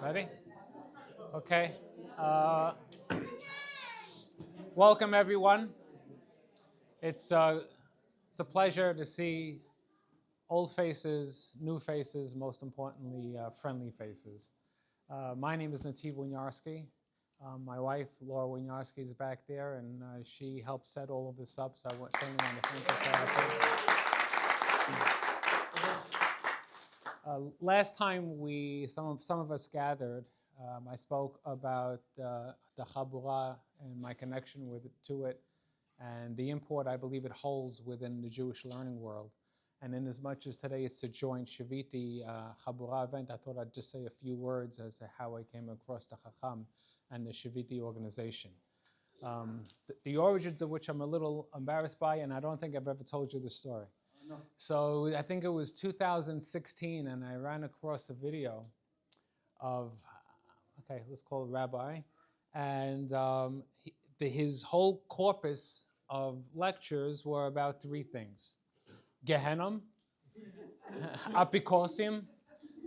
Ready? Okay. Welcome, everyone. It's a pleasure to see old faces, new faces, most importantly, friendly faces. My name is Nativ Winiarsky. My wife, Laura Winiarsky, is back there, and she helped set all of this up, so I certainly want to thank her for that. Last time some of us gathered, I spoke about the Ḥabura and my connection to it, and the import I believe it holds within the Jewish learning world. And in as much as today it's a joint Shiviti Ḥabura event, I thought I'd just say a few words as to how I came across the Chacham and the Shiviti organization. The origins of which I'm a little embarrassed by, and I don't think I've ever told you the story. No. So I think it was 2016, and I ran across a video of, okay, let's call it Rabbi, and his whole corpus of lectures were about three things: Gehenna, Apikosim,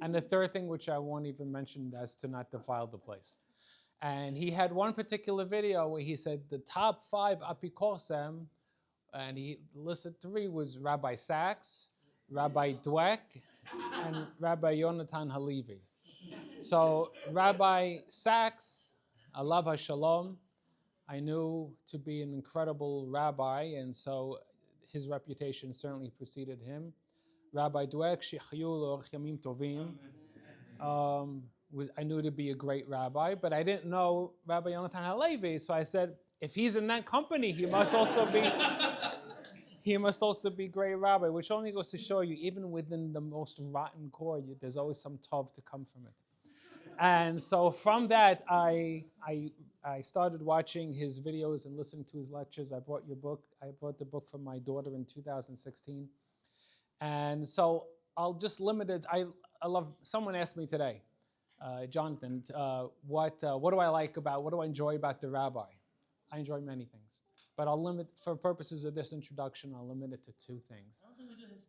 and the third thing, which I won't even mention, as to not defile the place. And he had one particular video where he said the top 5 Apikosim, and he listed 3, was Rabbi Sachs, Rabbi Dweck, and Rabbi Yonatan Halevy. So Rabbi Sachs, Alav HaShalom, I knew to be an incredible rabbi, and so his reputation certainly preceded him. Rabbi Dweck, Shechiyu L'Orech Yamim Tovim, I knew to be a great rabbi, but I didn't know Rabbi Yonatan Halevy, so I said, if he's in that company, he must also be great rabbi, which only goes to show you, even within the most rotten core, there's always some tov to come from it. And so from that, I started watching his videos and listening to his lectures. I brought your book. I brought the book for my daughter in 2016. And so I'll just limit it. I love, someone asked me today, Jonathan, what do I enjoy about the rabbi? I enjoy many things. But I'll limit, for purposes of this introduction, I'll limit it to 2 things. I don't think we do his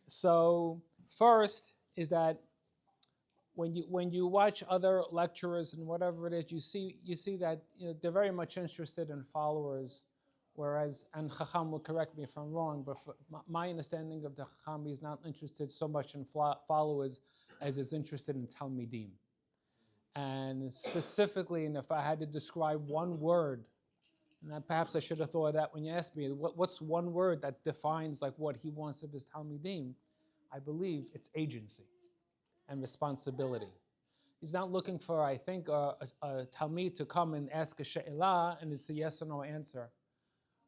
So first is that when you watch other lecturers and whatever it is, you see that they're very much interested in followers, whereas, and Chacham will correct me if I'm wrong, but my understanding of the Chacham is not interested so much in followers as is interested in Talmidim. And specifically, and if I had to describe one word, and perhaps I should have thought of that when you asked me, what's one word that defines like what he wants of his Talmidim? I believe it's agency and responsibility. He's not looking for, I think, a Talmid to come and ask a she'elah and it's a yes or no answer.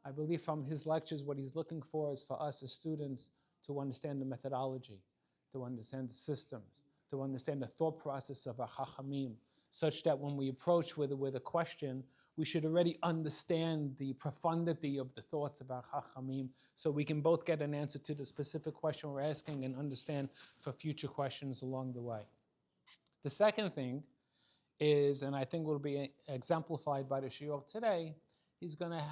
I believe from his lectures, what he's looking for is for us as students to understand the methodology, to understand the systems, to understand the thought process of our Chachamim, such that when we approach with a question, we should already understand the profundity of the thoughts of our Chachamim, so we can both get an answer to the specific question we're asking and understand for future questions along the way. The second thing is, and I think will be exemplified by the shiur today,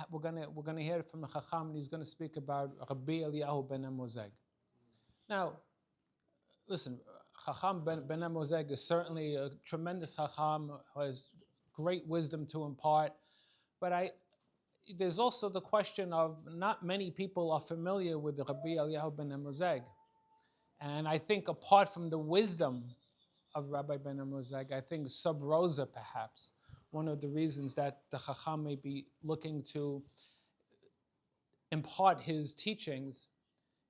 we're gonna hear it from the Chacham, and he's going to speak about Rabbi Eliyahu Benamozegh. Now, listen, Chacham Benamozegh is certainly a tremendous Chacham who has great wisdom to impart, but there's also the question of not many people are familiar with Rabbi Eliyahu Benamozegh. And I think apart from the wisdom of Rabbi Benamozegh, I think sub rosa perhaps, one of the reasons that the Chacham may be looking to impart his teachings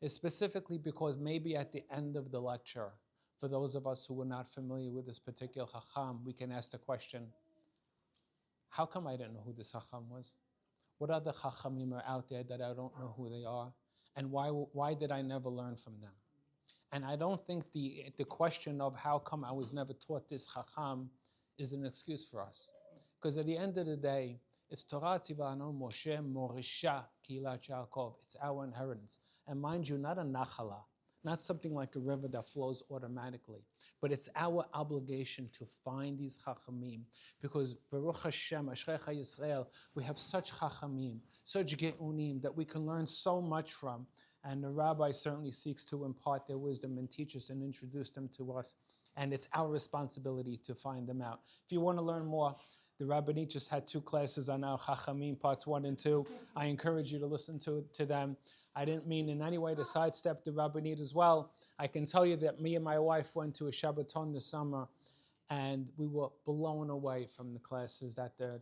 is specifically because maybe at the end of the lecture, for those of us who are not familiar with this particular Chacham, we can ask the question, how come I didn't know who this Chacham was? What other Chachamim are out there that I don't know who they are? And why did I never learn from them? And I don't think the question of how come I was never taught this Chacham is an excuse for us. Because at the end of the day, it's Torah Tzivano Moshe Morisha Kilat Yaakov. It's our inheritance. And mind you, not a nachala, not something like a river that flows automatically, but it's our obligation to find these Chachamim, because Baruch Hashem, Ashrecha Yisrael, we have such Chachamim, such Geunim that we can learn so much from. And the rabbi certainly seeks to impart their wisdom and teach us and introduce them to us. And it's our responsibility to find them out. If you want to learn more, the Rabbanit just had 2 classes on our Chachamim, parts 1 and 2. I encourage you to listen to them. I didn't mean in any way to sidestep the Rabbanit as well. I can tell you that me and my wife went to a Shabbaton this summer, and we were blown away from the classes that the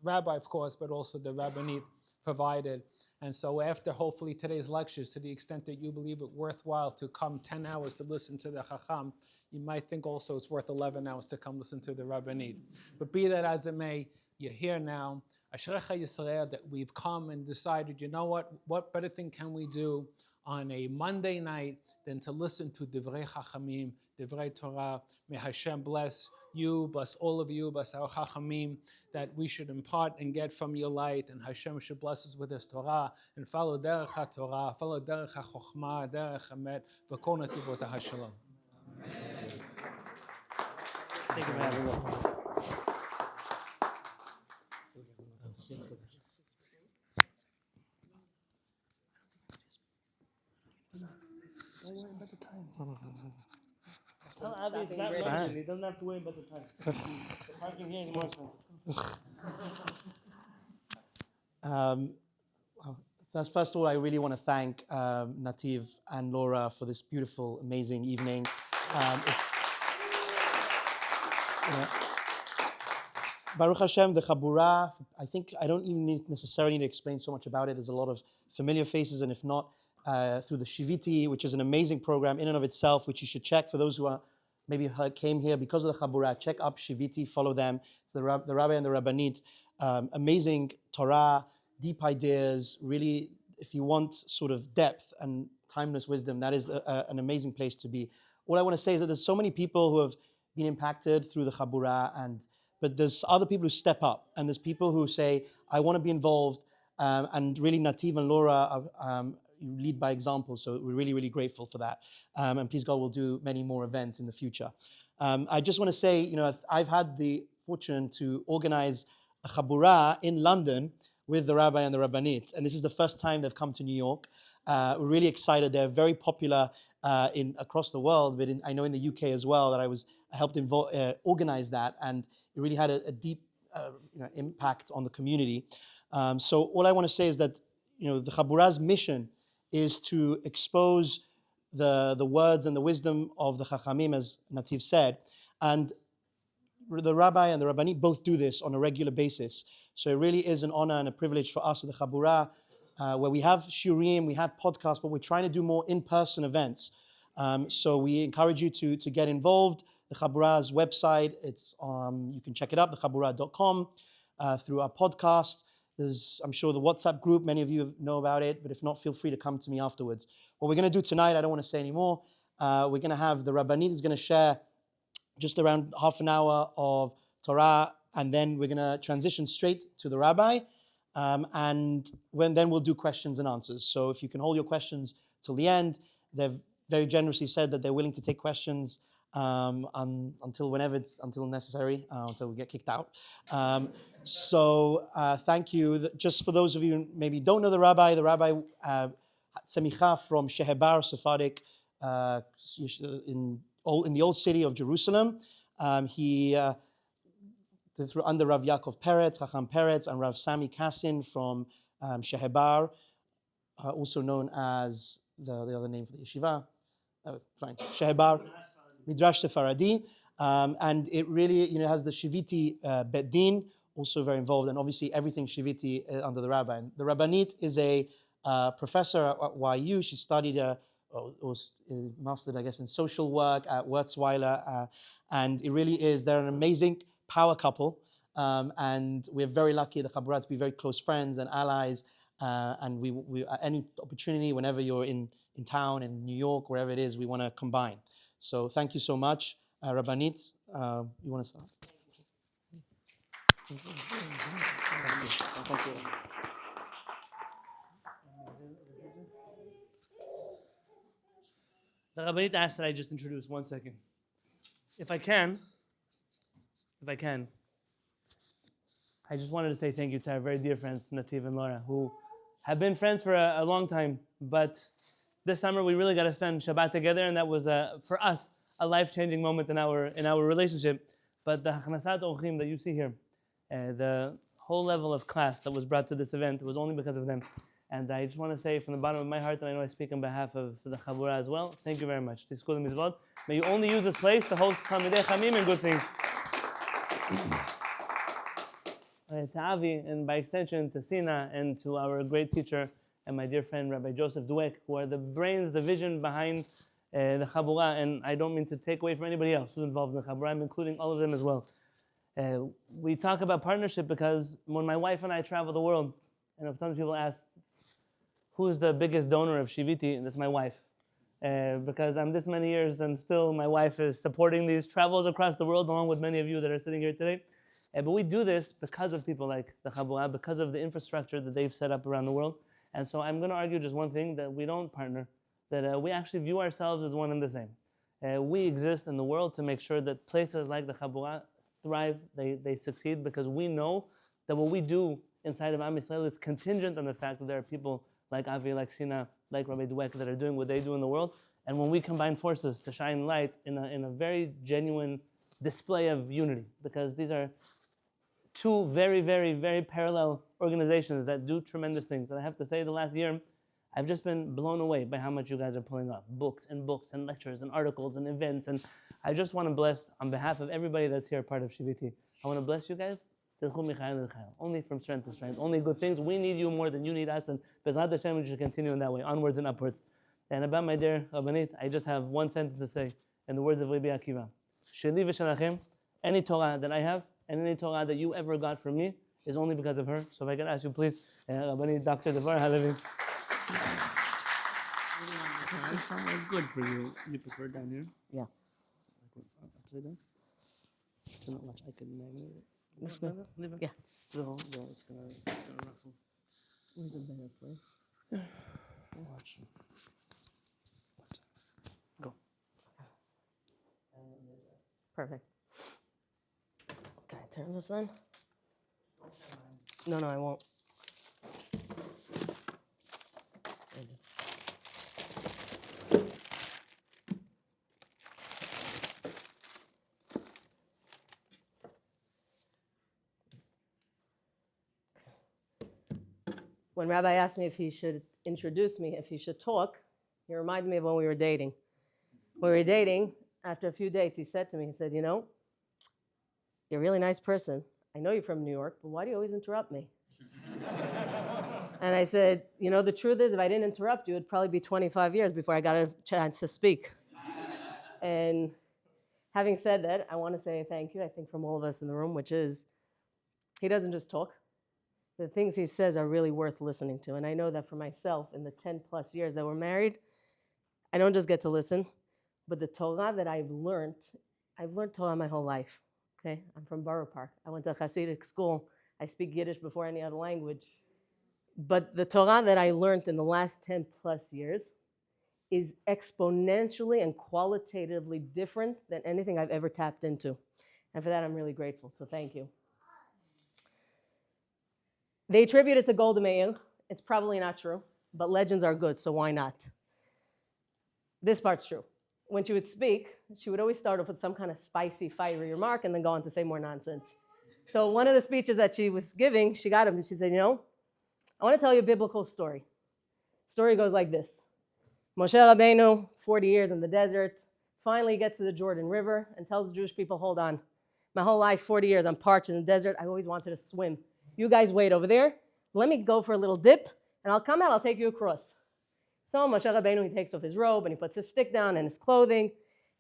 rabbi, of course, but also the Rabbanit provided. And so after hopefully today's lectures, to the extent that you believe it worthwhile to come 10 hours to listen to the Chacham, you might think also it's worth 11 hours to come listen to the Rabbanit. But be that as it may, you're here now. Ashrecha Yisrael, that we've come and decided, you know what better thing can we do on a Monday night than to listen to Divrei Chachamim, Divrei Torah. May Hashem bless you, bless all of you, bless our Chachamim, that we should impart and get from your light, and Hashem should bless us with His Torah, and follow Derech HaTorah, follow Derech HaChochmah, Derech HaEmet, v'kol nativot HaShalom. Thank you for having me. Don't worry about the time. Tell Avi it's not London. He doesn't have to worry about the time. The parking here is more expensive. First of all, I really want to thank Nativ and Laura for this beautiful, amazing evening. Baruch Hashem, the Ḥabura, I think I don't even necessarily need to explain so much about it. There's a lot of familiar faces, and if not, through the Shiviti, which is an amazing program in and of itself, which you should check for those who are maybe came here because of the Ḥabura. Check up Shiviti, follow them. It's the Rabbi and the Rabbanit. Amazing Torah, deep ideas. Really, if you want sort of depth and timeless wisdom, that is an amazing place to be. What I want to say is that there's so many people who have been impacted through the Ḥabura, but there's other people who step up, and there's people who say, I want to be involved, and really Nativ and Laura lead by example, so we're really, really grateful for that. And please God, we'll do many more events in the future. I just want to say, I've had the fortune to organize a Ḥabura in London with the Rabbi and the Rabbanit, and this is the first time they've come to New York. We're really excited. They're very popular across the world, but I know in the UK as well that I helped organize that, and it really had a deep impact on the community. So all I want to say is that the Ḥabura's mission is to expose the words and the wisdom of the Chachamim, as Nativ said, and the Rabbi and the Rabbanit both do this on a regular basis. So it really is an honor and a privilege for us at the Ḥabura, where we have shiurim, we have podcasts, but we're trying to do more in-person events. So we encourage you to get involved. The Ḥabura's website, you can check it up, thehabura.com, through our podcast. There's, I'm sure, the WhatsApp group. Many of you know about it, but if not, feel free to come to me afterwards. What we're going to do tonight, I don't want to say anymore. We're going to have the Rabbanit is going to share just around half an hour of Torah, and then we're going to transition straight to the Rabbi, then we'll do questions and answers. So if you can hold your questions till the end, they've very generously said that they're willing to take questions until necessary, until we get kicked out. Thank you. Just for those of you who maybe don't know the Rabbi Semicha from Shehebar, Sephardic, in the old city of Jerusalem. He under Rav Yaakov Peretz, Chacham Peretz, and Rav Sami Kassin from Shehebar, also known as the other name for the yeshiva. Shehebar Midrash Sepharadi, and it really has the Shiviti Bet Din, also very involved, and obviously everything Shiviti under the Rabbi. And the Rabbanit is a professor at YU. She studied was mastered, I guess, in social work at Wurzweiler, and it really is. They're an amazing power couple, and we're very lucky, the Ḥabura, to be very close friends and allies. And we at any opportunity, whenever you're in town, in New York, wherever it is, we want to combine. So thank you so much. Rabbanit, you want to start? Thank you. The Rabbanit asked that I just introduce 1 second. If I can, I just wanted to say thank you to our very dear friends, Nativ and Laura, who have been friends for a long time, but this summer we really got to spend Shabbat together, and that was for us a life-changing moment in our relationship. But the Hachnasat Orchim that you see here, the whole level of class that was brought to this event was only because of them. And I just want to say from the bottom of my heart, and I know I speak on behalf of the Ḥabura as well, thank you very much. Tizku l'mizvot. May you only use this place to host Talmidei Chamim and good things. To Avi, and by extension to Sina, and to our great teacher and my dear friend Rabbi Joseph Dweck, who are the brains, the vision behind the Ḥabura, and I don't mean to take away from anybody else who's involved in the Ḥabura, I'm including all of them as well. We talk about partnership because when my wife and I travel the world, and sometimes people ask, who's the biggest donor of Shiviti? And that's my wife. Because I'm this many years and still my wife is supporting these travels across the world along with many of you that are sitting here today. But we do this because of people like the Ḥabura, because of the infrastructure that they've set up around the world. And so I'm going to argue just one thing, that we don't partner, that we actually view ourselves as one and the same. We exist in the world to make sure that places like the Ḥabura thrive, they succeed, because we know that what we do inside of Am Yisrael is contingent on the fact that there are people like Avi, like Sina, like Rabbi Dweck that are doing what they do in the world. And when we combine forces to shine light in a very genuine display of unity, because these are two very, very, very parallel organizations that do tremendous things. And I have to say, the last year, I've just been blown away by how much you guys are pulling off. Books and lectures and articles and events. And I just want to bless, on behalf of everybody that's here, part of Shiviti, I want to bless you guys. Only from strength to strength. Only good things. We need you more than you need us. And Bezrat Hashem, we should continue in that way, onwards and upwards. And about my dear Rabbanit, I just have one sentence to say, in the words of Rabbi Akiva. Sheli v'shalachem, any Torah that I have, and any Torah that you ever got from me, is only because of her. So if I can ask you, please, Rabbanit Dr. Devorah Halevy. It's somewhere good for you. You prefer down here? Yeah. Upside down? Still not much I can manage. This way? Leave it. Yeah. No, it's gonna ruffle. Where's a better place? Watch. Go. Perfect. Can I turn this then? No, I won't. When Rabbi asked me if he should introduce me, if he should talk, he reminded me of when we were dating. When we were dating, after a few dates, he said to me, you know, you're a really nice person. I know you're from New York, but why do you always interrupt me? And I said, you know, the truth is, if I didn't interrupt you, it'd probably be 25 years before I got a chance to speak. And having said that, I want to say thank you, I think, from all of us in the room, which is, he doesn't just talk. The things he says are really worth listening to. And I know that for myself, in the 10 plus years that we're married, I don't just get to listen, but the Torah that I've learned Torah my whole life, okay? I'm from Borough Park. I went to a Hasidic school. I speak Yiddish before any other language. But the Torah that I learned in the last 10 plus years is exponentially and qualitatively different than anything I've ever tapped into. And for that, I'm really grateful, so thank you. They attribute it to Golda Meir. It's probably not true, but legends are good, so why not? This part's true. When she would speak, she would always start off with some kind of spicy, fiery remark and then go on to say more nonsense. So one of the speeches that she was giving, she got him and she said, you know, I want to tell you a biblical story. The story goes like this. Moshe Rabbeinu, 40 years in the desert, finally gets to the Jordan River and tells the Jewish people, hold on. My whole life, 40 years, I'm parched in the desert. I always wanted to swim. You guys wait over there. Let me go for a little dip, and I'll come out. I'll take you across. So Moshe Rabbeinu, he takes off his robe, and he puts his stick down and his clothing.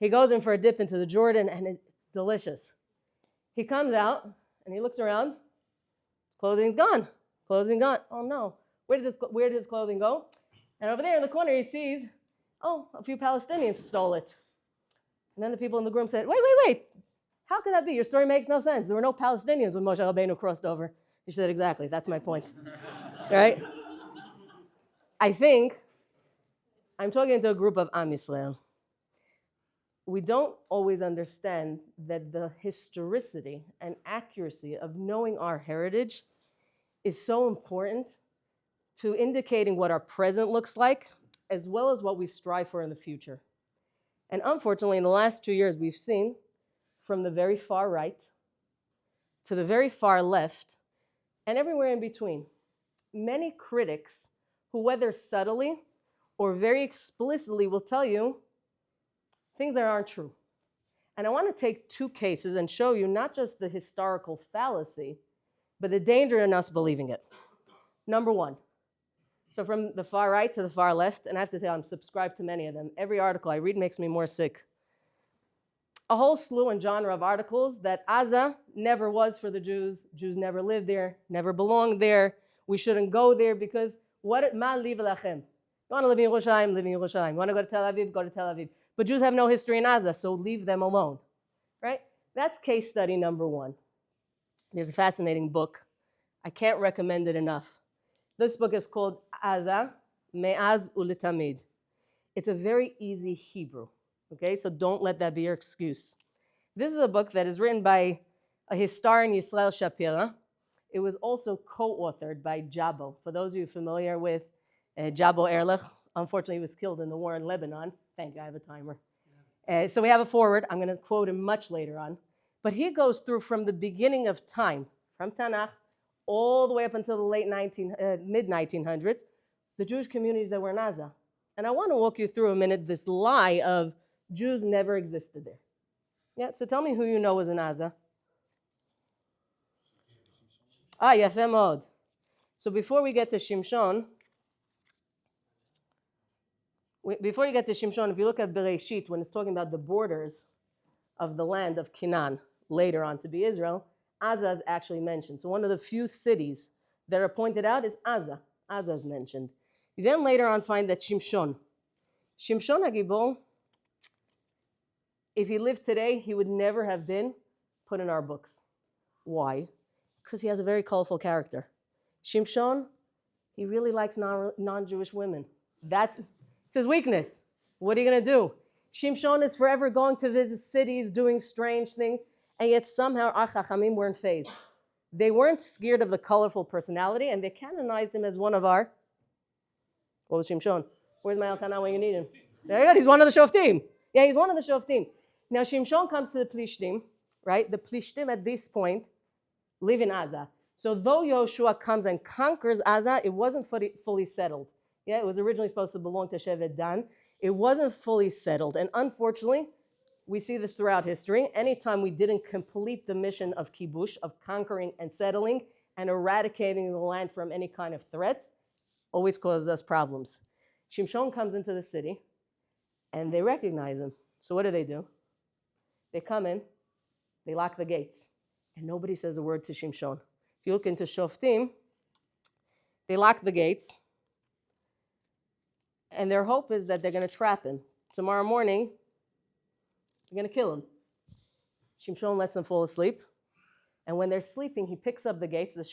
He goes in for a dip into the Jordan, and it's delicious. He comes out, and he looks around. Clothing's gone. Clothing's gone. Oh, no. Where did his clothing go? And over there in the corner, he sees, oh, a few Palestinians stole it. And then the people in the room said, wait. How could that be? Your story makes no sense. There were no Palestinians when Moshe Rabbeinu crossed over. He said, exactly, that's my point. Right? I think I'm talking to a group of Am Yisrael. We don't always understand that the historicity and accuracy of knowing our heritage is so important to indicating what our present looks like, as well as what we strive for in the future. And unfortunately, in the last 2 years, we've seen from the very far right to the very far left, and everywhere in between, many critics who, whether subtly or very explicitly, will tell you things that aren't true. And I want to take two cases and show you not just the historical fallacy, but the danger in us believing it. Number one, so from the far right to the far left, and I have to say I'm subscribed to many of them. Every article I read makes me more sick. A whole slew and genre of articles that Gaza never was for the Jews. Jews never lived there, never belonged there. We shouldn't go there because what? Ma liv lachem. You want to live in Yerushalayim, live in Yerushalayim. You want to go to Tel Aviv, go to Tel Aviv. But Jews have no history in Gaza, so leave them alone, right? That's case study number one. There's a fascinating book. I can't recommend it enough. This book is called Gaza, Me'az Uletamid. It's a very easy Hebrew, okay? So don't let that be your excuse. This is a book that is written by a historian, Yisrael Shapira. It was also co-authored by Jabo. For those of you familiar with Jabo Erlich, unfortunately he was killed in the war in Lebanon. Thank you, I have a timer. So we have a forward. I'm going to quote him much later on. But he goes through from the beginning of time, from Tanakh, all the way up until the mid-1900s, the Jewish communities that were in Gaza. And I want to walk you through a minute this lie of Jews never existed there. Yeah, so tell me who you know was in Gaza. Yafeh Mod. So before we get to Shimshon, if you look at Bereshit, when it's talking about the borders of the land of Canaan, later on to be Israel, Gaza is actually mentioned. So one of the few cities that are pointed out is Gaza. Gaza is mentioned. You then later on find that Shimshon HaGibor, if he lived today, he would never have been put in our books. Why? Because he has a very colorful character. Shimshon, he really likes non-Jewish women. It's his weakness. What are you going to do? Shimshon is forever going to visit cities, doing strange things, and yet somehow our Chachamim weren't fazed. They weren't scared of the colorful personality, and they canonized him as one of our... What was Shimshon? Where's my Elkanah when you need him? There you go, he's one of the Shoftim. Yeah, he's one of the Shoftim. Now Shimshon comes to the Plishtim, right? The Plishtim at this point live in Gaza. So though Yehoshua comes and conquers Gaza, it wasn't fully settled. Yeah, it was originally supposed to belong to Shevet Dan. It wasn't fully settled. And unfortunately, we see this throughout history. Anytime we didn't complete the mission of kibush, of conquering and settling and eradicating the land from any kind of threats, always causes us problems. Shimshon comes into the city and they recognize him. So what do? They come in, they lock the gates, and nobody says a word to Shimshon. If you look into Shoftim, they lock the gates, and their hope is that they're going to trap him. Tomorrow morning, they're going to kill him. Shimshon lets them fall asleep, and when they're sleeping, he picks up the gates, the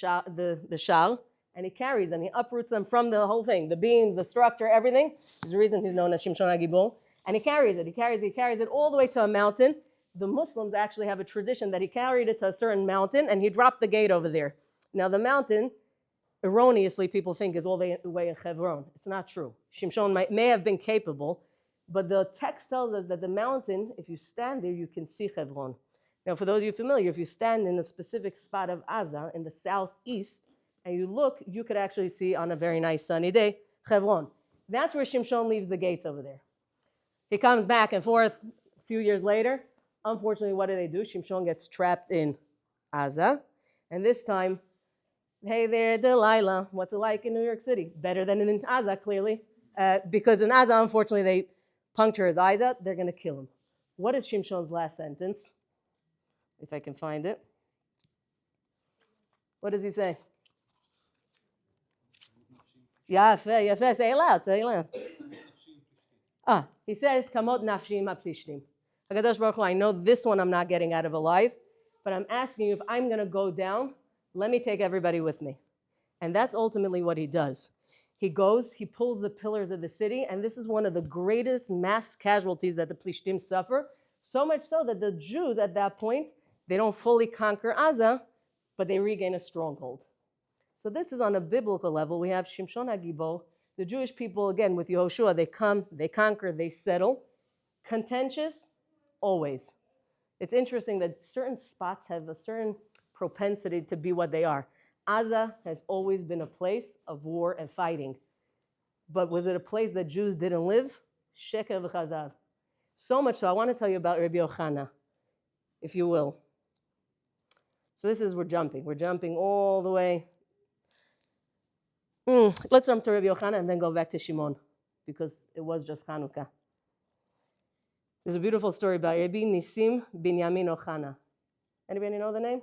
shal, and he carries them. He uproots them from the whole thing, the beams, the structure, everything. There's a reason he's known as Shimshon HaGibor. And he carries it all the way to a mountain. The Muslims actually have a tradition that he carried it to a certain mountain and he dropped the gate over there. Now the mountain, erroneously people think is all the way in Hebron. It's not true. Shimshon may have been capable, but the text tells us that the mountain, if you stand there, you can see Hebron. Now for those of you familiar, if you stand in a specific spot of Gaza in the southeast and you look, you could actually see on a very nice sunny day, Hebron. That's where Shimshon leaves the gates over there. He comes back and forth a few years later. Unfortunately, what do? Shimshon gets trapped in Gaza. And this time, hey there, Delilah, what's it like in New York City? Better than in Gaza, clearly. Because in Gaza, unfortunately, they puncture his eyes out. They're going to kill him. What is Shimshon's last sentence? If I can find it. What does he say? Yafeh, say it loud, he says, Kamot nafshim ha-plishtim. HaKadosh Baruch Hu, I know this one I'm not getting out of alive, but I'm asking you, if I'm going to go down, let me take everybody with me. And that's ultimately what he does. He goes, he pulls the pillars of the city, and this is one of the greatest mass casualties that the Plishtim suffer, so much so that the Jews at that point, they don't fully conquer Gaza, but they regain a stronghold. So this is on a biblical level. We have Shimshon HaGibor. The Jewish people, again, with Yehoshua, they come, they conquer, they settle. Contentious, always. It's interesting that certain spots have a certain propensity to be what they are. Gaza has always been a place of war and fighting. But was it a place that Jews didn't live? Sheker v'chazav. So much so, I want to tell you about Rabbi Yochanan, if you will. So this is, we're jumping all the way. Let's jump to Rabbi Yochanan and then go back to Shimon, because it was just Hanukkah. There's a beautiful story about Rabbi Nisim Binyamin Ochana. Anybody know the name?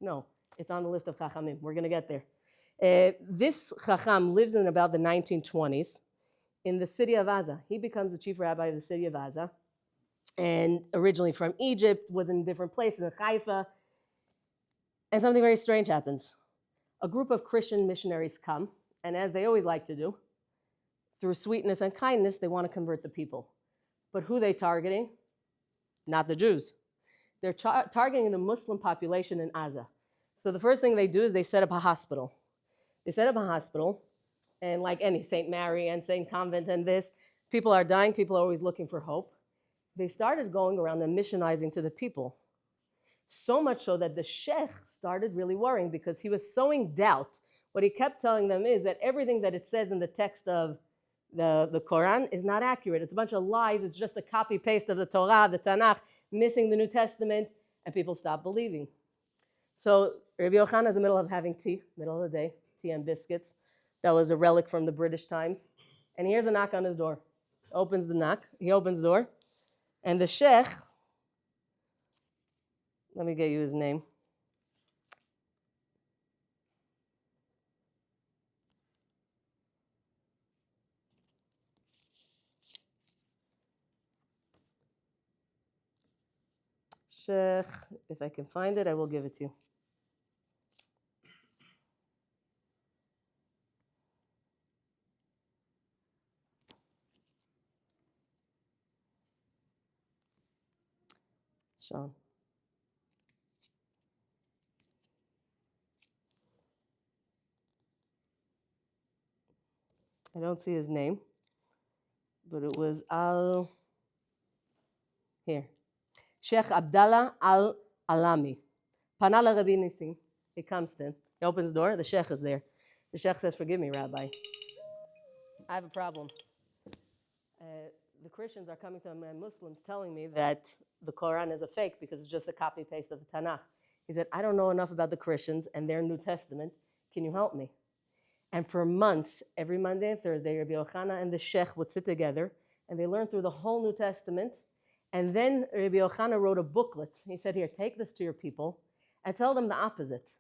No, it's on the list of Chachamim. We're going to get there. This Chacham lives in about the 1920s in the city of Gaza. He becomes the chief rabbi of the city of Gaza, and originally from Egypt, was in different places, in Haifa, and something very strange happens. A group of Christian missionaries come, and as they always like to do, through sweetness and kindness, they want to convert the people. But who are they targeting? Not the Jews. They're targeting the Muslim population in Gaza. So the first thing they do is they set up a hospital. And like any St. Mary and St. Convent and this, people are dying, people are always looking for hope. They started going around and missionizing to the people. So much so that the sheikh started really worrying because he was sowing doubt. What he kept telling them is that everything that it says in the text of the Quran is not accurate. It's a bunch of lies. It's just a copy-paste of the Torah, the Tanakh, missing the New Testament, and people stopped believing. So Rabbi Yochanan is in the middle of having tea, middle of the day, tea and biscuits. That was a relic from the British times. And he hears a knock on his door. He opens the door, and the sheikh, let me get you his name. Sheikh, if I can find it, I will give it to you. Sean. I don't see his name, but it was here. Sheikh Abdallah Al-Alami. Panala Rabbi Nisim. He comes to him. He opens the door. The sheikh is there. The sheikh says, "Forgive me, Rabbi. I have a problem. The Christians are coming to me and Muslims telling me that the Quran is a fake because it's just a copy-paste of the Tanakh." He said, "I don't know enough about the Christians and their New Testament. Can you help me?" And for months, every Monday and Thursday, Rabbi Yochanan and the sheikh would sit together and they learned through the whole New Testament. And then Rabbi Yochanan wrote a booklet. He said, "Here, take this to your people and tell them the opposite.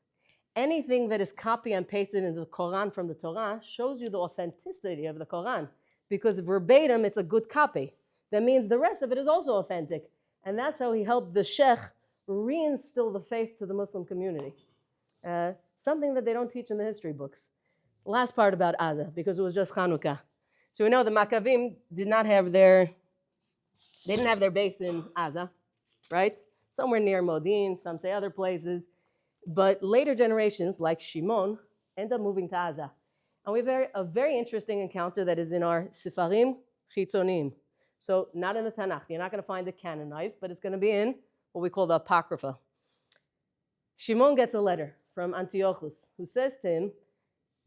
Anything that is copy and pasted into the Quran from the Torah shows you the authenticity of the Quran, because verbatim, it's a good copy. That means the rest of it is also authentic." And that's how he helped the sheikh reinstill the faith to the Muslim community. Something that they don't teach in the history books. Last part about Gaza, because it was just Hanukkah. So we know the Maccabim didn't have their base in Gaza, right? Somewhere near Modin, some say other places. But later generations, like Shimon, end up moving to Gaza. And we have a very interesting encounter that is in our Sifarim Chitzonim. So not in the Tanakh. You're not going to find it canonized, but it's going to be in what we call the Apocrypha. Shimon gets a letter from Antiochus, who says to him,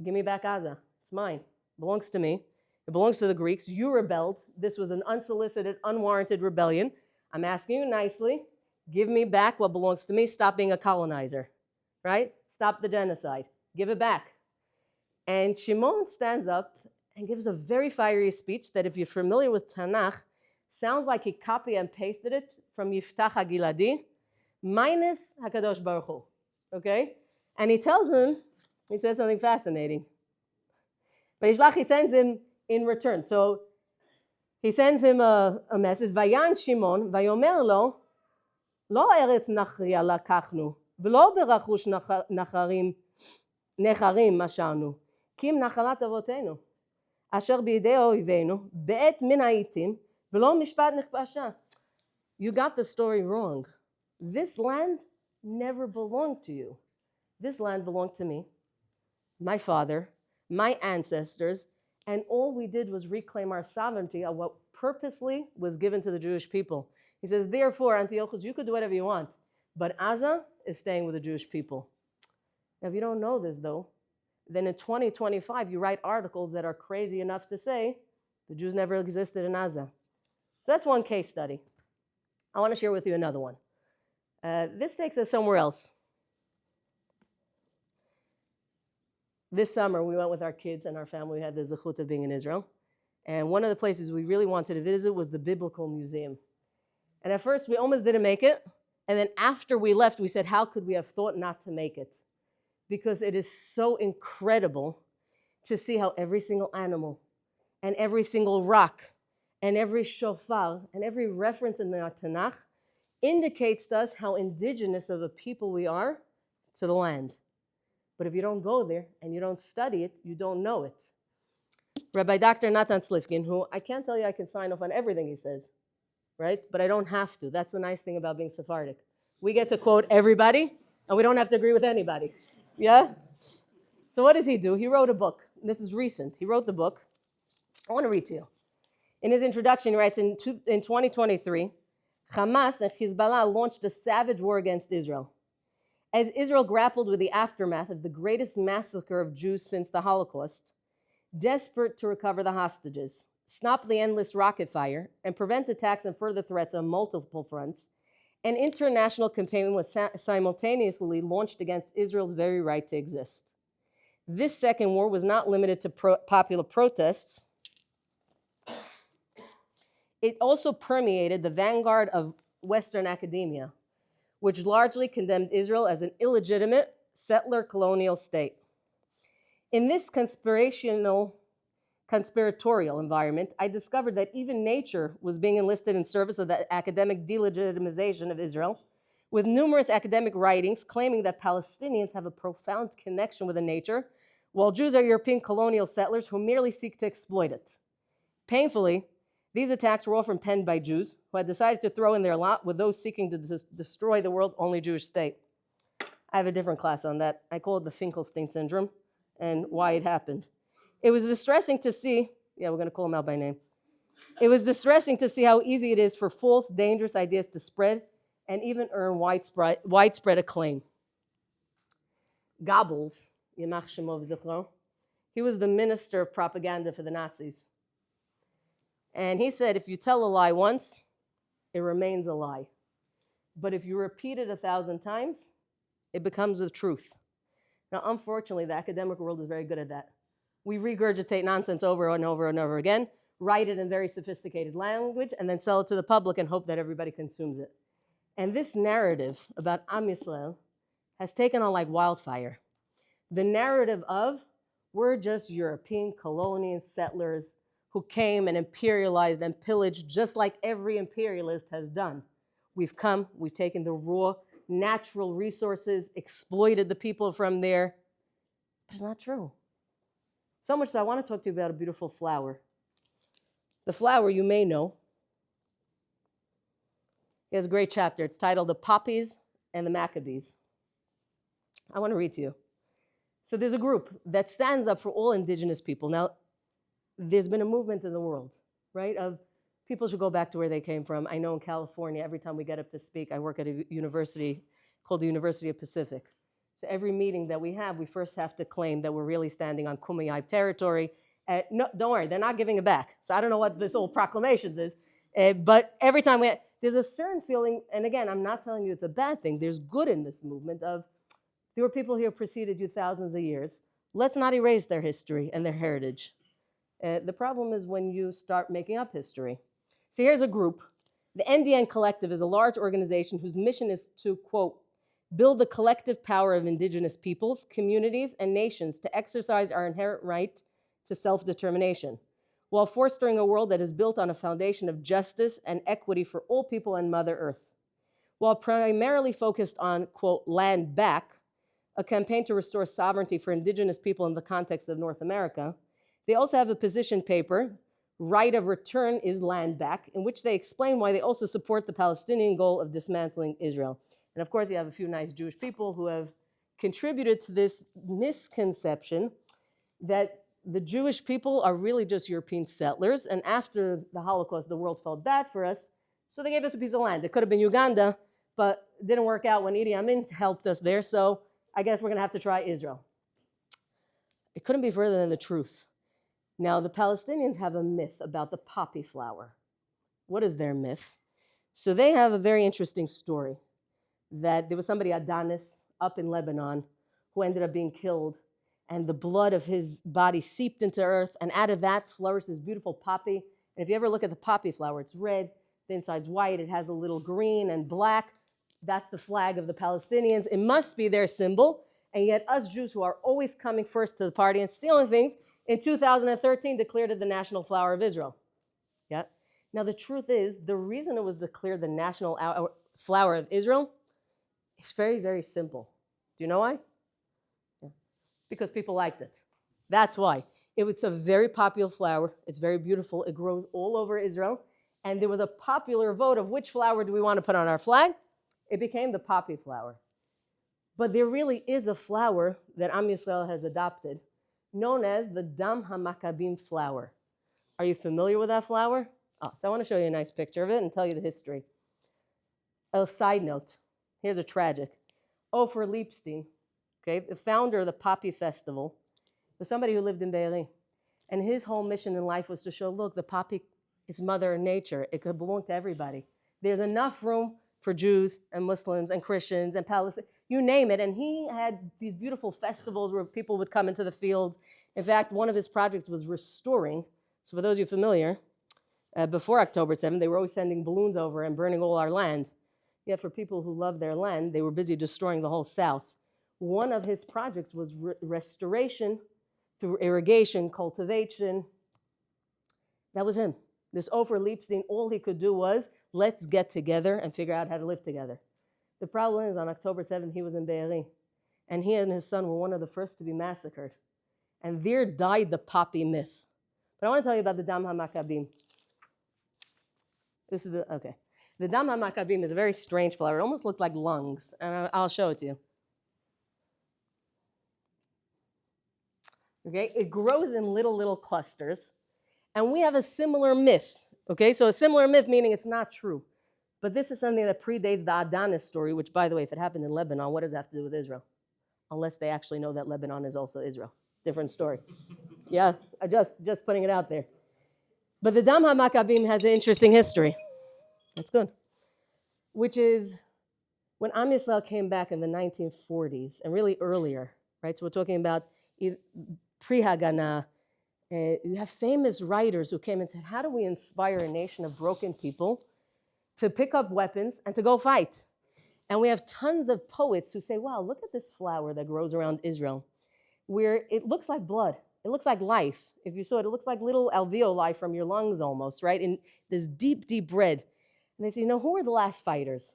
"Give me back Gaza. It's mine. It belongs to me. It belongs to the Greeks. You rebelled. This was an unsolicited, unwarranted rebellion. I'm asking you nicely, give me back what belongs to me. Stop being a colonizer, right? Stop the genocide. Give it back." And Shimon stands up and gives a very fiery speech that, if you're familiar with Tanakh, sounds like he copy and pasted it from Yiftach HaGiladi, minus HaKadosh Baruch Hu, okay? And he tells him, he says something fascinating. But he sends him in return. So he sends him a message. Vayan Shimon, vayomer lo, lo eretz nachria lakachnu, v'lo berachush necharim masharnu, kim nachalat avotenu, asher b'yidei oivenu, be'et min ha'itim, v'lo mishpat nechpasha. You got the story wrong. This land never belonged to you. This land belonged to me. my father, my ancestors, and all we did was reclaim our sovereignty of what purposely was given to the Jewish people. He says, therefore, Antiochus, you could do whatever you want, but Gaza is staying with the Jewish people. Now, if you don't know this, though, then in 2025, you write articles that are crazy enough to say the Jews never existed in Gaza. So that's one case study. I want to share with you another one. This takes us somewhere else. This summer, we went with our kids and our family. We had the zechut of being in Israel. And one of the places we really wanted to visit was the Biblical Museum. And at first, we almost didn't make it. And then after we left, we said, how could we have thought not to make it? Because it is so incredible to see how every single animal and every single rock and every shofar and every reference in the Tanakh indicates to us how indigenous of a people we are to the land. But if you don't go there and you don't study it, you don't know it. Rabbi Dr. Natan Slifkin, who I can't tell you I can sign off on everything he says, right? But I don't have to. That's the nice thing about being Sephardic. We get to quote everybody, and we don't have to agree with anybody. Yeah? So what does he do? He wrote a book. This is recent. He wrote the book. I want to read to you. In his introduction, he writes, in 2023, Hamas and Hezbollah launched a savage war against Israel. As Israel grappled with the aftermath of the greatest massacre of Jews since the Holocaust, desperate to recover the hostages, stop the endless rocket fire, and prevent attacks and further threats on multiple fronts, an international campaign was simultaneously launched against Israel's very right to exist. This second war was not limited to popular protests. It also permeated the vanguard of Western academia, which largely condemned Israel as an illegitimate settler colonial state. In this conspiratorial environment, I discovered that even nature was being enlisted in service of the academic delegitimization of Israel, with numerous academic writings claiming that Palestinians have a profound connection with the nature, while Jews are European colonial settlers who merely seek to exploit it. Painfully, these attacks were often penned by Jews who had decided to throw in their lot with those seeking to destroy the world's only Jewish state. I have a different class on that. I call it the Finkelstein syndrome and why it happened. It was distressing to see, we're going to call him out by name. It was distressing to see how easy it is for false, dangerous ideas to spread and even earn widespread acclaim. Goebbels, Yamach Shemov Zichro, he was the minister of propaganda for the Nazis. And he said, if you tell a lie once, it remains a lie. But if you repeat it 1,000 times, it becomes the truth. Now, unfortunately, the academic world is very good at that. We regurgitate nonsense over and over and over again, write it in very sophisticated language, and then sell it to the public and hope that everybody consumes it. And this narrative about Am Yisrael has taken on like wildfire. The narrative of, we're just European colonial settlers who came and imperialized and pillaged just like every imperialist has done. We've come, we've taken the raw, natural resources, exploited the people from there. But it's not true. So much so I want to talk to you about a beautiful flower. The flower you may know. It has a great chapter. It's titled The Poppies and the Maccabees. I want to read to you. So there's a group that stands up for all indigenous people. Now, there's been a movement in the world, right, of people should go back to where they came from. I know in California, every time we get up to speak, I work at a university called the University of Pacific. So every meeting that we have, we first have to claim that we're really standing on Kumeyaib territory. No, don't worry, they're not giving it back. So I don't know what this old proclamations is, but every time there's a certain feeling, and again, I'm not telling you it's a bad thing. There's good in this movement of, there were people here preceded you thousands of years. Let's not erase their history and their heritage. The problem is when you start making up history. So here's a group. The NDN Collective is a large organization whose mission is to, quote, build the collective power of indigenous peoples, communities, and nations to exercise our inherent right to self-determination, while fostering a world that is built on a foundation of justice and equity for all people on Mother Earth. While primarily focused on, quote, land back, a campaign to restore sovereignty for indigenous people in the context of North America, they also have a position paper, Right of Return is Land Back, in which they explain why they also support the Palestinian goal of dismantling Israel. And of course, you have a few nice Jewish people who have contributed to this misconception that the Jewish people are really just European settlers, and after the Holocaust, the world felt bad for us, so they gave us a piece of land. It could have been Uganda, but it didn't work out when Idi Amin helped us there, so I guess we're going to have to try Israel. It couldn't be further than the truth. Now, the Palestinians have a myth about the poppy flower. What is their myth? So they have a very interesting story that there was somebody, Adonis, up in Lebanon, who ended up being killed, and the blood of his body seeped into earth, and out of that flourished this beautiful poppy. And if you ever look at the poppy flower, it's red, the inside's white, it has a little green and black. That's the flag of the Palestinians. It must be their symbol. And yet us Jews, who are always coming first to the party and stealing things, in 2013 declared it the national flower of Israel. Yeah. Now the truth is, the reason it was declared the national flower of Israel is very, very simple. Do you know why? Yeah. Because people liked it. That's why. It's a very popular flower. It's very beautiful. It grows all over Israel. And there was a popular vote of which flower do we want to put on our flag? It became the poppy flower. But there really is a flower that Am Yisrael has adopted, known as the Dam HaMaccabim flower. Are you familiar with that flower? Oh, so I want to show you a nice picture of it and tell you the history. A side note, here's a tragic. Ofer Liebstein, okay, the founder of the Poppy Festival, was somebody who lived in Be'eri. And his whole mission in life was to show, look, the poppy is mother nature. It could belong to everybody. There's enough room for Jews and Muslims and Christians and Palestinians, you name it. And he had these beautiful festivals where people would come into the fields. In fact, one of his projects was restoring. So for those of you familiar, before October 7th, they were always sending balloons over and burning all our land. Yet for people who love their land, they were busy destroying the whole South. One of his projects was restoration through irrigation, cultivation. That was him. This Ofer Liebstein, all he could do was, let's get together and figure out how to live together. The problem is, on October 7th, he was in Be'eri, and he and his son were one of the first to be massacred. And there died the poppy myth. But I want to tell you about the Dam HaMaccabim. This is okay. The Dam HaMaccabim is a very strange flower. It almost looks like lungs, and I'll show it to you. Okay, it grows in little clusters, and we have a similar myth. Okay, so a similar myth meaning it's not true. But this is something that predates the Adonis story, which, by the way, if it happened in Lebanon, what does that have to do with Israel? Unless they actually know that Lebanon is also Israel. Different story. Yeah, just putting it out there. But the Dam HaMaccabim has an interesting history. That's good. Which is when Am Yisrael came back in the 1940s, and really earlier, right? So we're talking about pre-Haganah. You have famous writers who came and said, how do we inspire a nation of broken people to pick up weapons and to go fight? And we have tons of poets who say, wow, look at this flower that grows around Israel, where it looks like blood. It looks like life. If you saw it, it looks like little alveoli from your lungs almost, right? In this deep, deep red. And they say, who were the last fighters?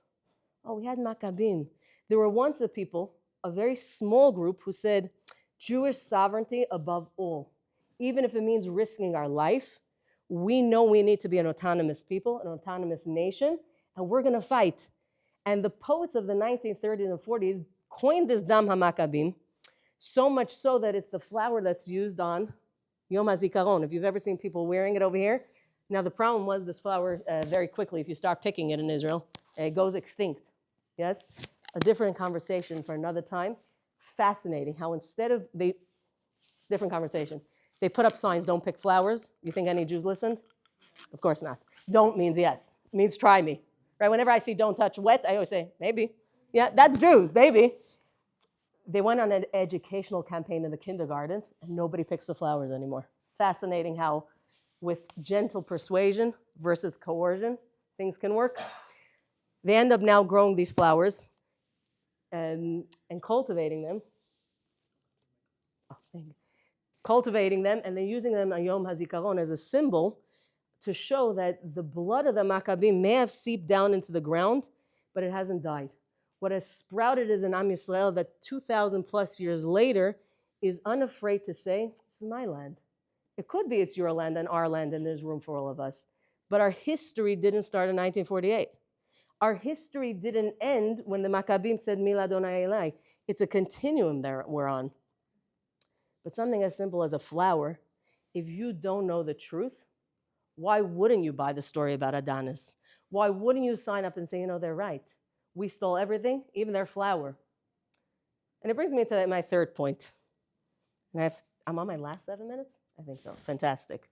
Oh, we had Maccabim. There were once a people, a very small group, who said, Jewish sovereignty above all. Even if it means risking our life, we know we need to be an autonomous people, an autonomous nation, and we're going to fight. And the poets of the 1930s and 40s coined this Dam HaMaccabim, so much so that it's the flower that's used on Yom HaZikaron. If you've ever seen people wearing it over here. Now, the problem was this flower, very quickly, if you start picking it in Israel, it goes extinct. Yes? A different conversation for another time. Fascinating how instead of, different conversation. They put up signs, don't pick flowers. You think any Jews listened? Of course not. Don't means yes. It means try me. Right? Whenever I see don't touch wet, I always say, maybe. Yeah, that's Jews, maybe. They went on an educational campaign in the kindergarten, and nobody picks the flowers anymore. Fascinating how with gentle persuasion versus coercion, things can work. They end up now growing these flowers and cultivating them. Oh, thank you. Cultivating them, and then using them on Yom HaZikaron as a symbol to show that the blood of the Maccabim may have seeped down into the ground, but it hasn't died. What has sprouted is an Am Yisrael that 2,000 plus years later is unafraid to say, this is my land. It could be it's your land and our land, and there's room for all of us. But our history didn't start in 1948. Our history didn't end when the Maccabim said, Mil Adonai Elai. It's a continuum that we're on. But something as simple as a flower, if you don't know the truth, why wouldn't you buy the story about Adonis? Why wouldn't you sign up and say, they're right? We stole everything, even their flower. And it brings me to my third point. And I'm on my last 7 minutes? I think so. Fantastic.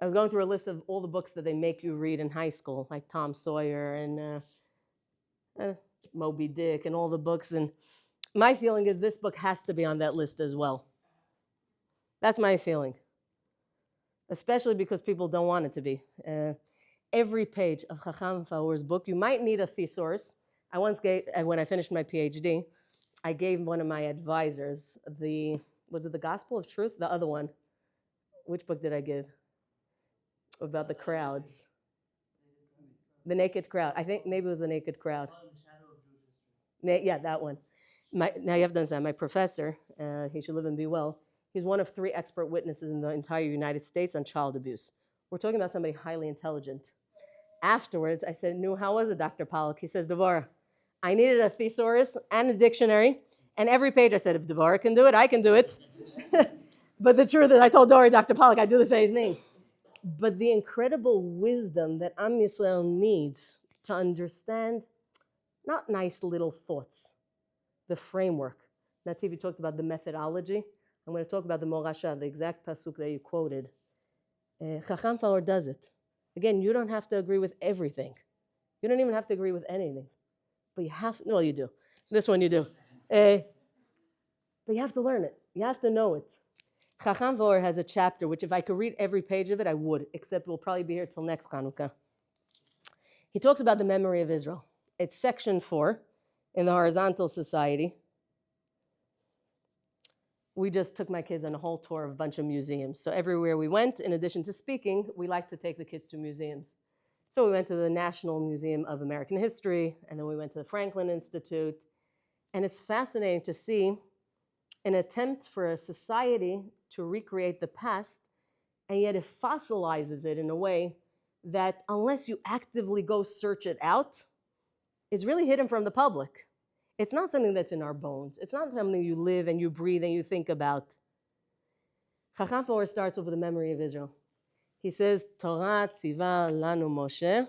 I was going through a list of all the books that they make you read in high school, like Tom Sawyer and Moby Dick and all the books. And my feeling is this book has to be on that list as well. That's my feeling, especially because people don't want it to be. Every page of Chacham Faor's book, you might need a thesaurus. I once gave, when I finished my PhD, I gave one of my advisors was it the Gospel of Truth? The other one. Which book did I give? About the crowds. The Naked Crowd. I think maybe it was The Naked Crowd. Yeah, that one. Now you have to understand, my professor, he should live and be well, he's one of 3 expert witnesses in the entire United States on child abuse. We're talking about somebody highly intelligent. Afterwards, I said, how was it, Dr. Pollack? He says, Devorah, I needed a thesaurus and a dictionary, and every page I said, if Devorah can do it, I can do it. But the truth is, I told Dr. Pollack, I do the same thing. But the incredible wisdom that Am Yisrael needs to understand, not nice little thoughts, the framework. Nativ, you talked about the methodology. I'm going to talk about the Morasha, the exact pasuk that you quoted. Chacham Faor does it. Again, you don't have to agree with everything. You don't even have to agree with anything. But you have, well, you do. This one you do. But you have to learn it. You have to know it. Chacham Faor has a chapter, which if I could read every page of it, I would, except we'll probably be here till next Hanukkah. He talks about the memory of Israel. It's section 4 in the Horizontal Society. We just took my kids on a whole tour of a bunch of museums. So everywhere we went, in addition to speaking, we like to take the kids to museums. So we went to the National Museum of American History, and then we went to the Franklin Institute. And it's fascinating to see an attempt for a society to recreate the past, and yet it fossilizes it in a way that unless you actively go search it out, it's really hidden from the public. It's not something that's in our bones. It's not something you live and you breathe and you think about. Chacham Faor starts with the memory of Israel. He says, Torah tziva lanu Moshe,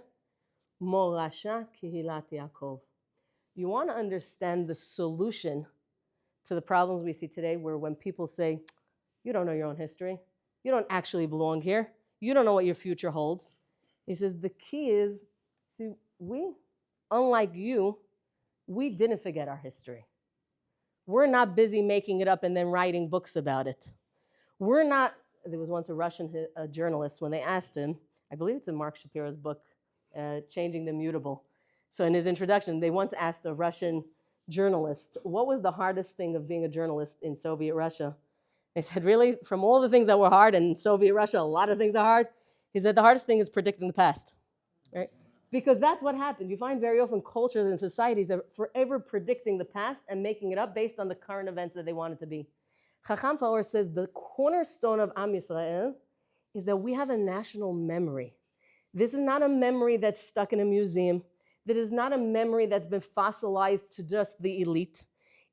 morasha kihilat Yaakov. You want to understand the solution to the problems we see today, where when people say, you don't know your own history, you don't actually belong here, you don't know what your future holds. He says, the key is, see, we, unlike you, we didn't forget our history. We're not busy making it up and then writing books about it. We're not, there was once a Russian journalist, when they asked him, I believe it's in Mark Shapiro's book, Changing the Mutable. So in his introduction, they once asked a Russian journalist, what was the hardest thing of being a journalist in Soviet Russia? They said, really, from all the things that were hard in Soviet Russia, a lot of things are hard. He said, the hardest thing is predicting the past, right? Because that's what happens. You find very often cultures and societies that are forever predicting the past and making it up based on the current events that they want it to be. Chacham Faor says the cornerstone of Am Yisrael is that we have a national memory. This is not a memory that's stuck in a museum. That is not a memory that's been fossilized to just the elite.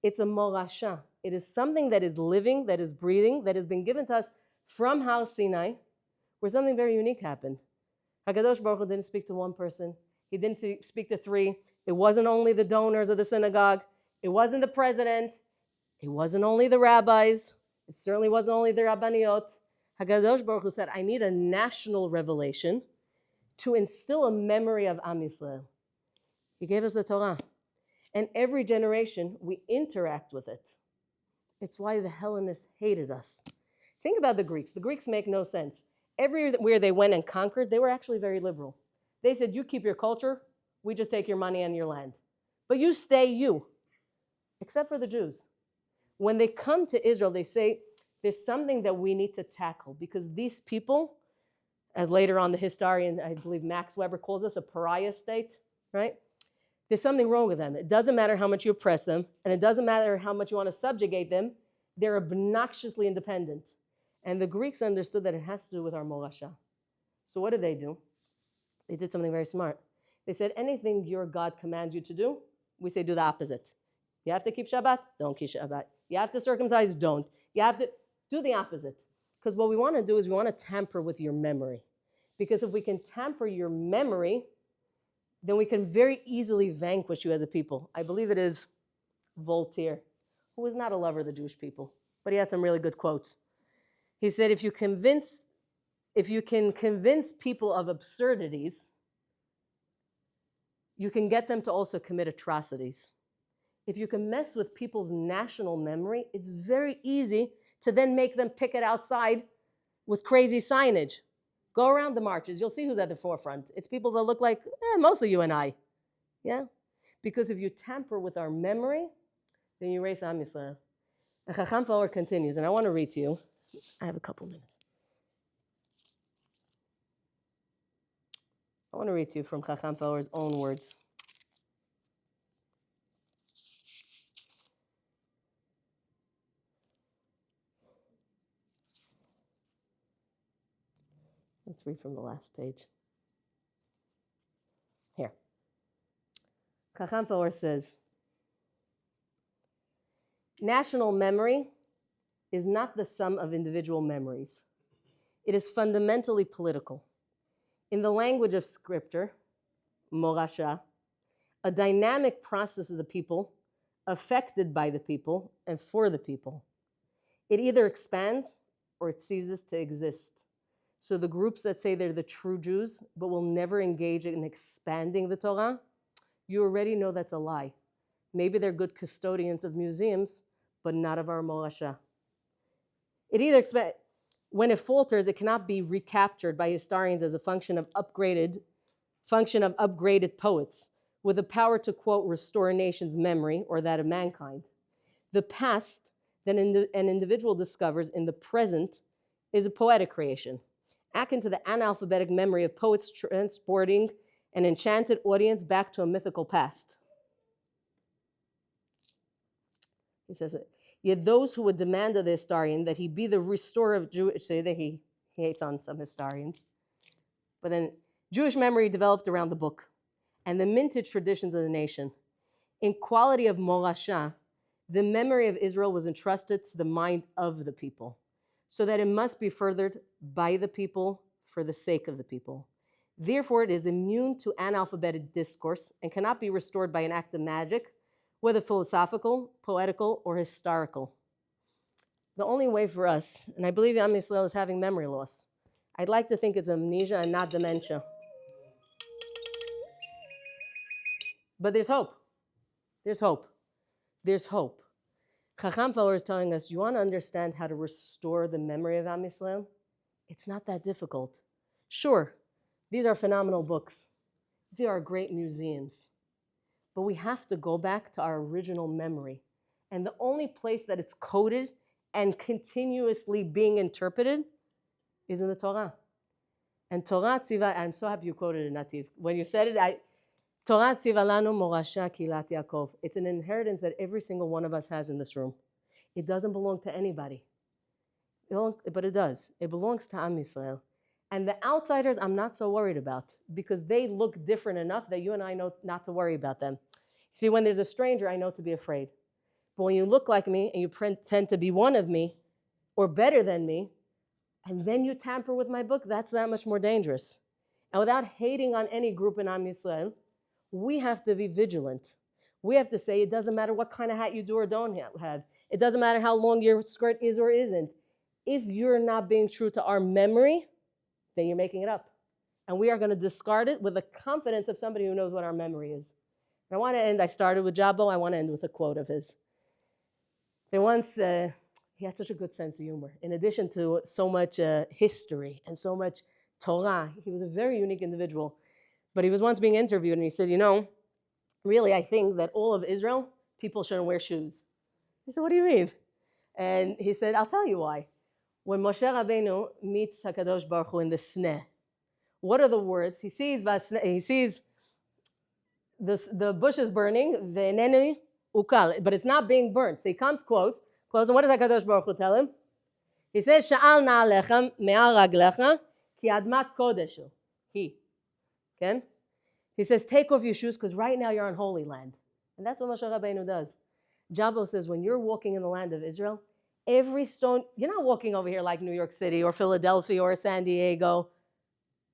It's a morasha. It is something that is living, that is breathing, that has been given to us from Har Sinai, where something very unique happened. HaKadosh Baruch Hu didn't speak to one person. He didn't speak to 3. It wasn't only the donors of the synagogue. It wasn't the president. It wasn't only the rabbis. It certainly wasn't only the Rabbaniot. HaKadosh Baruch Hu said, I need a national revelation to instill a memory of Am Yisrael. He gave us the Torah. And every generation, we interact with it. It's why the Hellenists hated us. Think about the Greeks. The Greeks make no sense. Everywhere they went and conquered, they were actually very liberal. They said, you keep your culture, we just take your money and your land. But you stay you, except for the Jews. When they come to Israel, they say, there's something that we need to tackle, because these people, as later on the historian, I believe Max Weber calls us, a pariah state, right? There's something wrong with them. It doesn't matter how much you oppress them, and it doesn't matter how much you want to subjugate them. They're obnoxiously independent. And the Greeks understood that it has to do with our morasha. So what did? They did something very smart. They said, anything your God commands you to do, we say do the opposite. You have to keep Shabbat? Don't keep Shabbat. You have to circumcise? Don't. You have to do the opposite. Because what we want to do is we want to tamper with your memory. Because if we can tamper your memory, then we can very easily vanquish you as a people. I believe it is Voltaire, who was not a lover of the Jewish people, but he had some really good quotes. He said, if you can convince people of absurdities, you can get them to also commit atrocities. If you can mess with people's national memory, it's very easy to then make them picket outside with crazy signage. Go around the marches, you'll see who's at the forefront. It's people that look like mostly you and I. Yeah? Because if you tamper with our memory, then you erase Am Yisrael. And Chacham Forward continues, and I want to read to you. I have a couple minutes. I want to read to you from Chacham Forward's own words. Let's read from the last page. Here. Chacham Forward says, national memory is not the sum of individual memories. It is fundamentally political. In the language of scripture, morasha, a dynamic process of the people, affected by the people and for the people. It either expands or it ceases to exist. So the groups that say they're the true Jews but will never engage in expanding the Torah, you already know that's a lie. Maybe they're good custodians of museums, but not of our morasha. It either expands. When it falters, it cannot be recaptured by historians as a function of upgraded poets with the power to, quote, restore a nation's memory or that of mankind. The past that an individual discovers in the present is a poetic creation, akin to the analphabetic memory of poets transporting an enchanted audience back to a mythical past. He says it. Yet those who would demand of the historian that he be the restorer of Jewish, say that he hates on some historians, but then Jewish memory developed around the book and the minted traditions of the nation. In quality of morasha, the memory of Israel was entrusted to the mind of the people, so that it must be furthered by the people for the sake of the people. Therefore, it is immune to analphabetic discourse and cannot be restored by an act of magic, whether philosophical, poetical, or historical. The only way for us, and I believe Am Yisrael is having memory loss. I'd like to think it's amnesia and not dementia. But there's hope. There's hope. There's hope. Chacham Forward is telling us, you want to understand how to restore the memory of Am Yisrael? It's not that difficult. Sure, these are phenomenal books. They are great museums. But we have to go back to our original memory. And the only place that it's coded and continuously being interpreted is in the Torah. And Torah tziva, I'm so happy you quoted it, Nativ. When you said it, Torah tziva lanu morasha kilat Yaakov. It's an inheritance that every single one of us has in this room. It doesn't belong to anybody. But it does. It belongs to Am Yisrael. And the outsiders, I'm not so worried about because they look different enough that you and I know not to worry about them. See, when there's a stranger, I know to be afraid. But when you look like me and you pretend to be one of me or better than me, and then you tamper with my book, that's that much more dangerous. And without hating on any group in Am Yisrael, we have to be vigilant. We have to say it doesn't matter what kind of hat you do or don't have. It doesn't matter how long your skirt is or isn't. If you're not being true to our memory, then you're making it up. And we are going to discard it with the confidence of somebody who knows what our memory is. And I want to end, I started with Jabbo, I want to end with a quote of his. They once, he had such a good sense of humor. In addition to so much history and so much Torah, he was a very unique individual. But he was once being interviewed and he said, you know, really I think that all of Israel, people shouldn't wear shoes. He said, what do you mean? And he said, I'll tell you why. When Moshe Rabbeinu meets HaKadosh Baruch Hu in the sneh, what are the words? He sees the bush is burning, ve'eneni ukal, but it's not being burnt. So he comes close, and what does HaKadosh Baruch Hu tell him? He says, Sha'al na'alechem me'al raglecha ki admat kodeshu. He. Okay? He says, take off your shoes because right now you're on Holy Land. And that's what Moshe Rabbeinu does. Jabbo says, when you're walking in the land of Israel, every stone, you're not walking over here like New York City or Philadelphia or San Diego.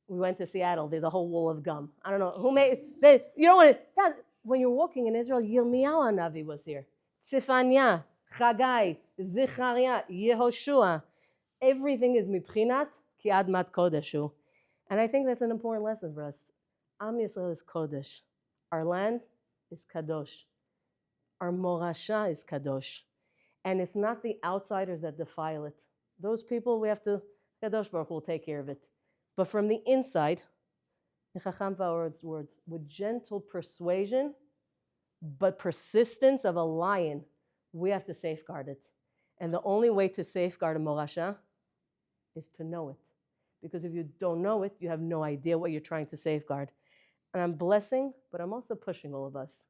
We went to Seattle. There's a whole wall of gum. I don't know who made that. You don't want to. When you're walking in Israel, Yirmiyahu Navi was here. Tzefania, Chagai, Zechariah, Yehoshua. Everything is mibchinat ki admat kodeshu. And I think that's an important lesson for us. Am Yisrael is kodesh. Our land is kadosh. Our morasha is kadosh. And it's not the outsiders that defile it. Those people, we have to, Kadosh Baruch will take care of it. But from the inside, in Chacham Va'or's words, with gentle persuasion, but persistence of a lion, we have to safeguard it. And the only way to safeguard a morasha is to know it. Because if you don't know it, you have no idea what you're trying to safeguard. And I'm blessing, but I'm also pushing all of us.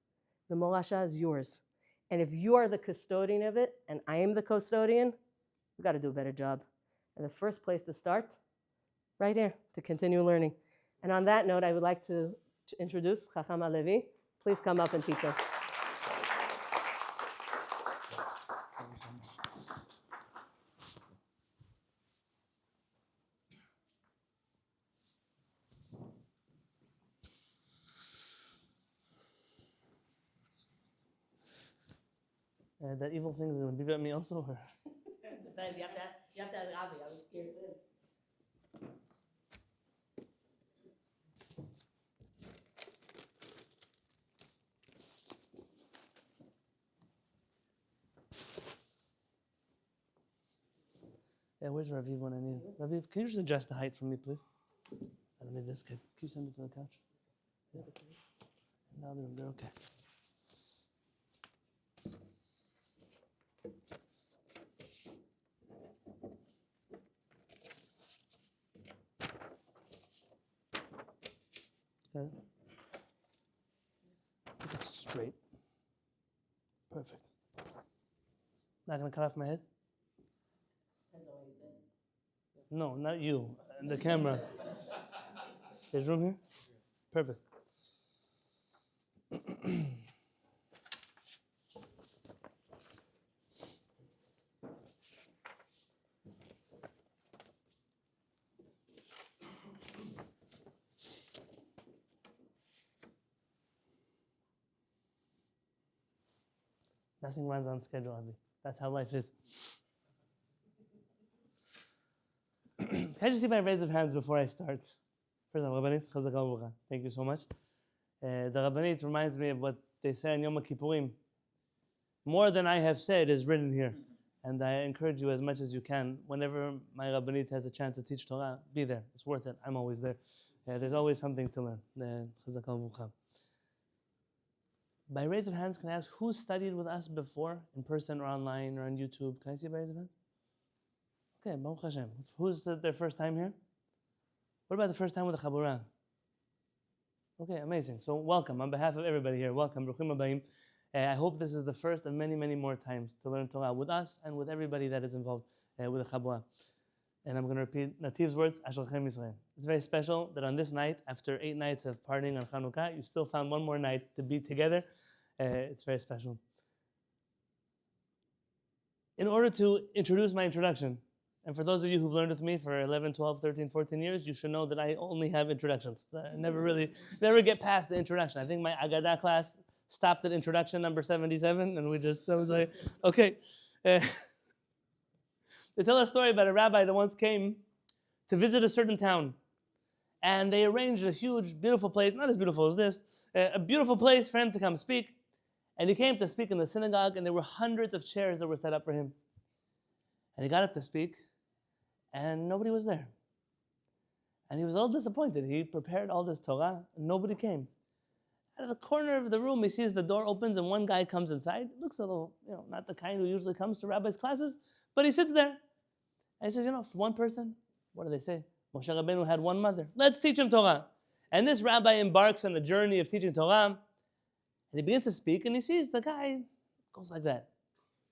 The morasha is yours. And if you are the custodian of it, and I am the custodian, we've got to do a better job. And the first place to start, right here, to continue learning. And on that note, I would like to introduce Chacham Halevy. Please come up and teach us. That evil thing is going to beat at me also? Or? Depends. You have to have Avi. I was scared too. Yeah, where's Raviv when I need it? Raviv, can you just adjust the height for me, please? I don't need this kid. Can you send it to the couch? Yeah. Now they're okay. Okay. It's straight. Perfect. Not gonna cut off my head? Depends on what you say. No, not you. The camera. There's room here? Perfect. Nothing runs on schedule, Abby. That's how life is. Can I just see my raise of hands before I start? First of all, Rabbanit, Chazak al-Burqa. Thank you so much. The Rabbanit reminds me of what they say on Yom Kippurim. More than I have said is written here. And I encourage you as much as you can, whenever my Rabbanit has a chance to teach Torah, be there. It's worth it. I'm always there. There's always something to learn. Chazak al-Burqa. By raise of hands, can I ask who studied with us before, in person or online or on YouTube? Can I see by raise of hands? Okay, Baruch Hashem. Who's their first time here? What about the first time with the Ḥabura? Okay, amazing. So welcome. On behalf of everybody here, welcome. Bruchim Habayim. I hope this is the first of many, many more times to learn Torah with us and with everybody that is involved with the Ḥabura. And I'm going to repeat Nativ's words, Ashrachem Yisrael. It's very special that on this night, after 8 nights of partying on Chanukah, you still found one more night to be together. It's very special. In order to introduce my introduction, and for those of you who've learned with me for 11, 12, 13, 14 years, you should know that I only have introductions. I never get past the introduction. I think my Agadah class stopped at introduction number 77, and I was like, okay. They tell a story about a rabbi that once came to visit a certain town. And they arranged a huge, beautiful place, not as beautiful as this, a beautiful place for him to come speak. And he came to speak in the synagogue, and there were hundreds of chairs that were set up for him. And he got up to speak, and nobody was there. And he was all disappointed. He prepared all this Torah, and nobody came. Out of the corner of the room, he sees the door opens, and one guy comes inside. Looks a little, not the kind who usually comes to rabbis' classes, but he sits there. And he says, for one person, what do they say? Moshe Rabbeinu had one mother. Let's teach him Torah. And this rabbi embarks on the journey of teaching Torah. And he begins to speak, and he sees the guy goes like that.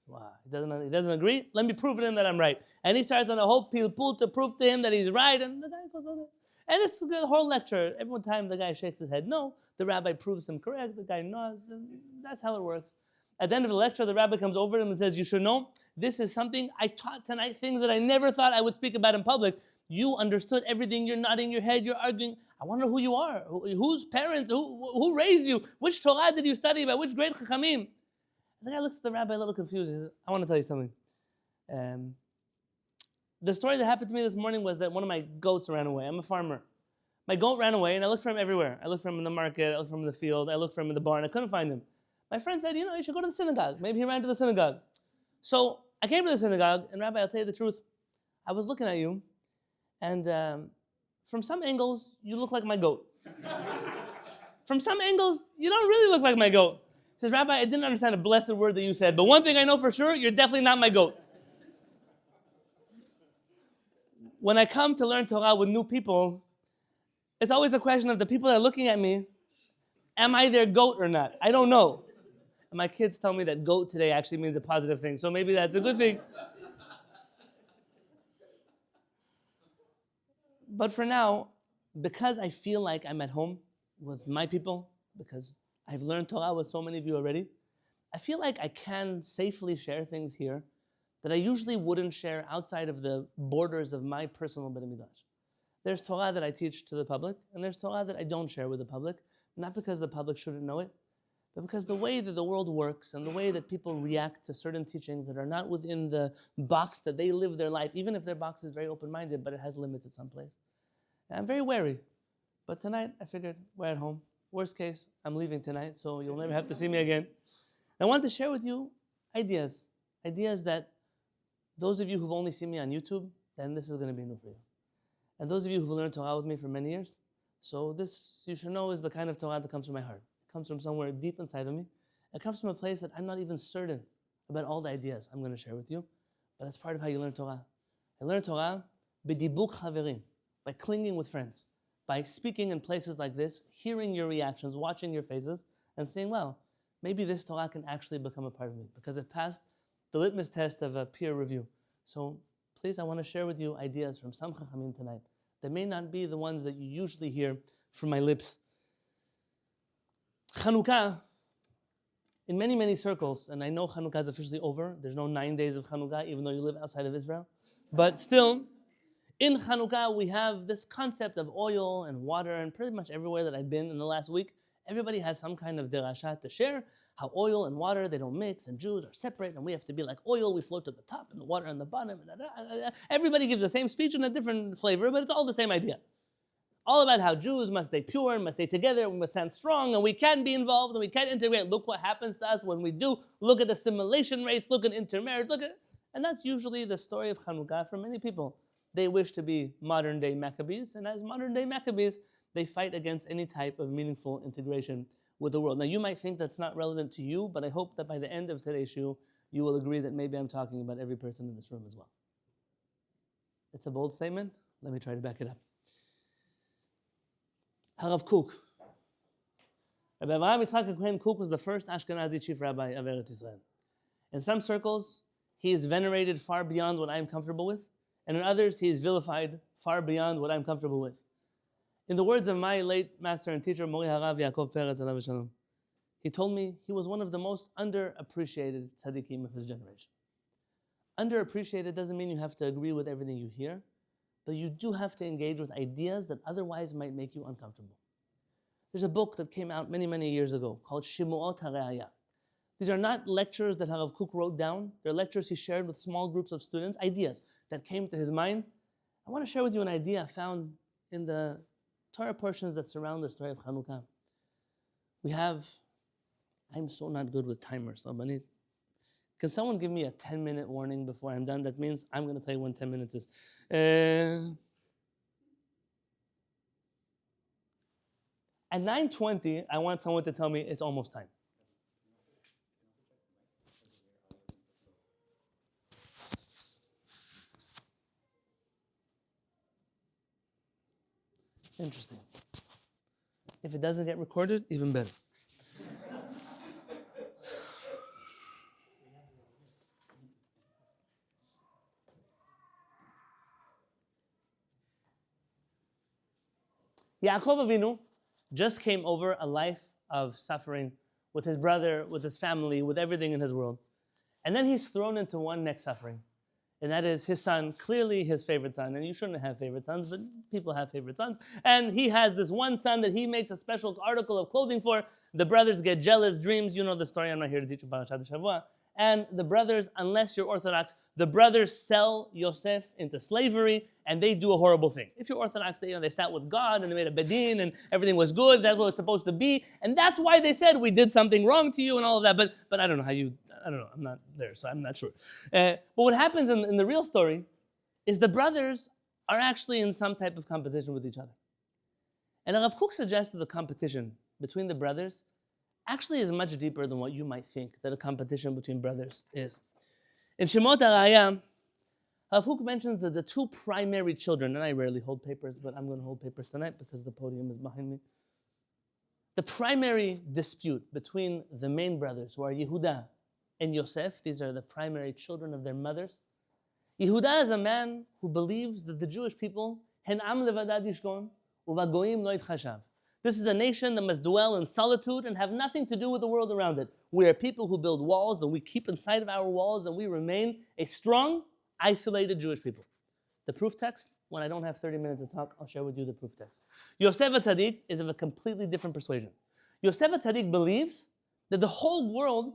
Wow, he doesn't agree? Let me prove to him that I'm right. And he starts on a whole pilpul to prove to him that he's right, and the guy goes on. And this is the whole lecture. Every time the guy shakes his head no, the rabbi proves him correct, the guy nods, and that's how it works. At the end of the lecture, the rabbi comes over to him and says, you should know, this is something I taught tonight, things that I never thought I would speak about in public. You understood everything, you're nodding your head, you're arguing. I wonder who you are, whose parents, who raised you, which Torah did you study by, which great chachamim? The guy looks at the rabbi a little confused. He says, I want to tell you something. The story that happened to me this morning was that one of my goats ran away. I'm a farmer. My goat ran away, and I looked for him everywhere. I looked for him in the market, I looked for him in the field, I looked for him in the barn. I couldn't find him. My friend said, you should go to the synagogue. Maybe he ran to the synagogue. So I came to the synagogue, and Rabbi, I'll tell you the truth. I was looking at you, and from some angles, you look like my goat. From some angles, you don't really look like my goat. He says, Rabbi, I didn't understand a blessed word that you said, but one thing I know for sure, you're definitely not my goat. When I come to learn Torah with new people, it's always a question of the people that are looking at me, am I their goat or not? I don't know. And my kids tell me that goat today actually means a positive thing, so maybe that's a good thing. But for now, because I feel like I'm at home with my people, because I've learned Torah with so many of you already, I feel like I can safely share things here that I usually wouldn't share outside of the borders of my personal Beit HaMikdash. There's Torah that I teach to the public, and there's Torah that I don't share with the public, not because the public shouldn't know it, but because the way that the world works and the way that people react to certain teachings that are not within the box that they live their life, even if their box is very open-minded, but it has limits at some place. And I'm very wary. But tonight, I figured we're at home. Worst case, I'm leaving tonight, so you'll never have to see me again. I want to share with you ideas that those of you who've only seen me on YouTube, then this is going to be new for you. And those of you who've learned Torah with me for many years, so this, you should know, is the kind of Torah that comes from my heart. It comes from somewhere deep inside of me. It comes from a place that I'm not even certain about all the ideas I'm going to share with you, but that's part of how you learn Torah. I learn Torah b'dibuk chaverim, by clinging with friends, by speaking in places like this, hearing your reactions, watching your faces, and saying, well, maybe this Torah can actually become a part of me, because it passed the litmus test of a peer review. So please, I want to share with you ideas from some chachamim tonight that may not be the ones that you usually hear from my lips. Chanukah, in many, many circles, and I know Chanukah is officially over. There's no 9 days of Chanukah, even though you live outside of Israel. But still, in Chanukah, we have this concept of oil and water, and pretty much everywhere that I've been in the last week, everybody has some kind of derasha to share, how oil and water, they don't mix, and Jews are separate, and we have to be like oil, we float to the top, and the water on the bottom. Everybody gives the same speech in a different flavor, but it's all the same idea. All about how Jews must stay pure, and must stay together, we must stand strong, and we can be involved, and we can integrate. Look what happens to us when we do. Look at assimilation rates, look at intermarriage, and that's usually the story of Chanukah for many people. They wish to be modern-day Maccabees, and as modern-day Maccabees, they fight against any type of meaningful integration with the world. Now, you might think that's not relevant to you, but I hope that by the end of today's shiur, you will agree that maybe I'm talking about every person in this room as well. It's a bold statement. Let me try to back it up. Harav Kook. Rabbi Avraham Yitzchak Kohen Kook was the first Ashkenazi chief rabbi of Eretz Israel. In some circles, he is venerated far beyond what I am comfortable with, and in others, he is vilified far beyond what I'm comfortable with. In the words of my late master and teacher, Mori Harav Yaakov Peretz Alav Shalom, he told me he was one of the most underappreciated tzaddikim of his generation. Underappreciated doesn't mean you have to agree with everything you hear, but you do have to engage with ideas that otherwise might make you uncomfortable. There's a book that came out many, many years ago called Shimuot HaRe'aya. These are not lectures that Harav Kook wrote down. They're lectures he shared with small groups of students, ideas that came to his mind. I want to share with you an idea found in the Torah portions that surround the story of Chanukah. We have, I'm so not good with timers, Rabbanit. Can someone give me a 10-minute warning before I'm done? That means I'm going to tell you when 10 minutes is. At 9:20, I want someone to tell me it's almost time. Interesting. If it doesn't get recorded, even better. Yaakov Avinu just came over a life of suffering with his brother, with his family, with everything in his world. And then he's thrown into one next suffering. And that is his son, clearly his favorite son. And you shouldn't have favorite sons, but people have favorite sons. And he has this one son that he makes a special article of clothing for. The brothers get jealous, dreams. You know the story. I'm not here to teach you Parashat Shavua. And the brothers, unless you're Orthodox, the brothers sell Yosef into slavery, and they do a horrible thing. If you're Orthodox, they sat with God, and they made a bedin, and everything was good. That's what it was supposed to be. And that's why they said, we did something wrong to you and all of that. But I don't know how you... I don't know, I'm not there, so I'm not sure. But what happens in the real story is the brothers are actually in some type of competition with each other. And Rav Kook suggests that the competition between the brothers actually is much deeper than what you might think that a competition between brothers is. In Shemot HaRaya, Rav Kook mentions that the two primary children, and I rarely hold papers, but I'm going to hold papers tonight because the podium is behind me. The primary dispute between the main brothers, who are Yehuda and Yosef, these are the primary children of their mothers. Yehuda is a man who believes that the Jewish people, Hen am levadad yishkon, uvagoyim lo yitchashav. This is a nation that must dwell in solitude and have nothing to do with the world around it. We are people who build walls, and we keep inside of our walls, and we remain a strong, isolated Jewish people. The proof text, when I don't have 30 minutes to talk, I'll share with you the proof text. Yosef HaTzadik is of a completely different persuasion. Yosef HaTzadik believes that the whole world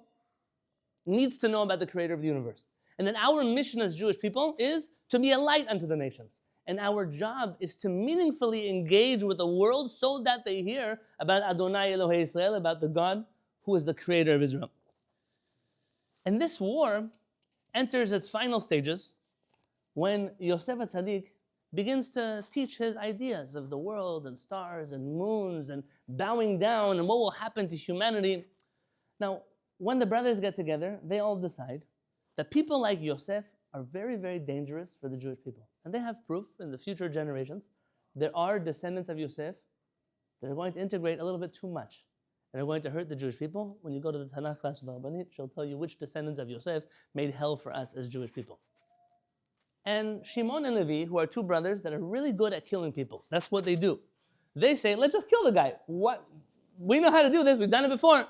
needs to know about the creator of the universe. And that our mission as Jewish people is to be a light unto the nations. And our job is to meaningfully engage with the world so that they hear about Adonai Elohei Israel, about the God who is the creator of Israel. And this war enters its final stages when Yosef HaTzadik begins to teach his ideas of the world and stars and moons and bowing down and what will happen to humanity. Now, when the brothers get together, they all decide that people like Yosef are very, very dangerous for the Jewish people. And they have proof in the future generations. There are descendants of Yosef that are going to integrate a little bit too much and are going to hurt the Jewish people. When you go to the Tanakh class with the Rabbanit, she'll tell you which descendants of Yosef made hell for us as Jewish people. And Shimon and Levi, who are two brothers that are really good at killing people. That's what they do. They say, let's just kill the guy. What? We know how to do this. We've done it before.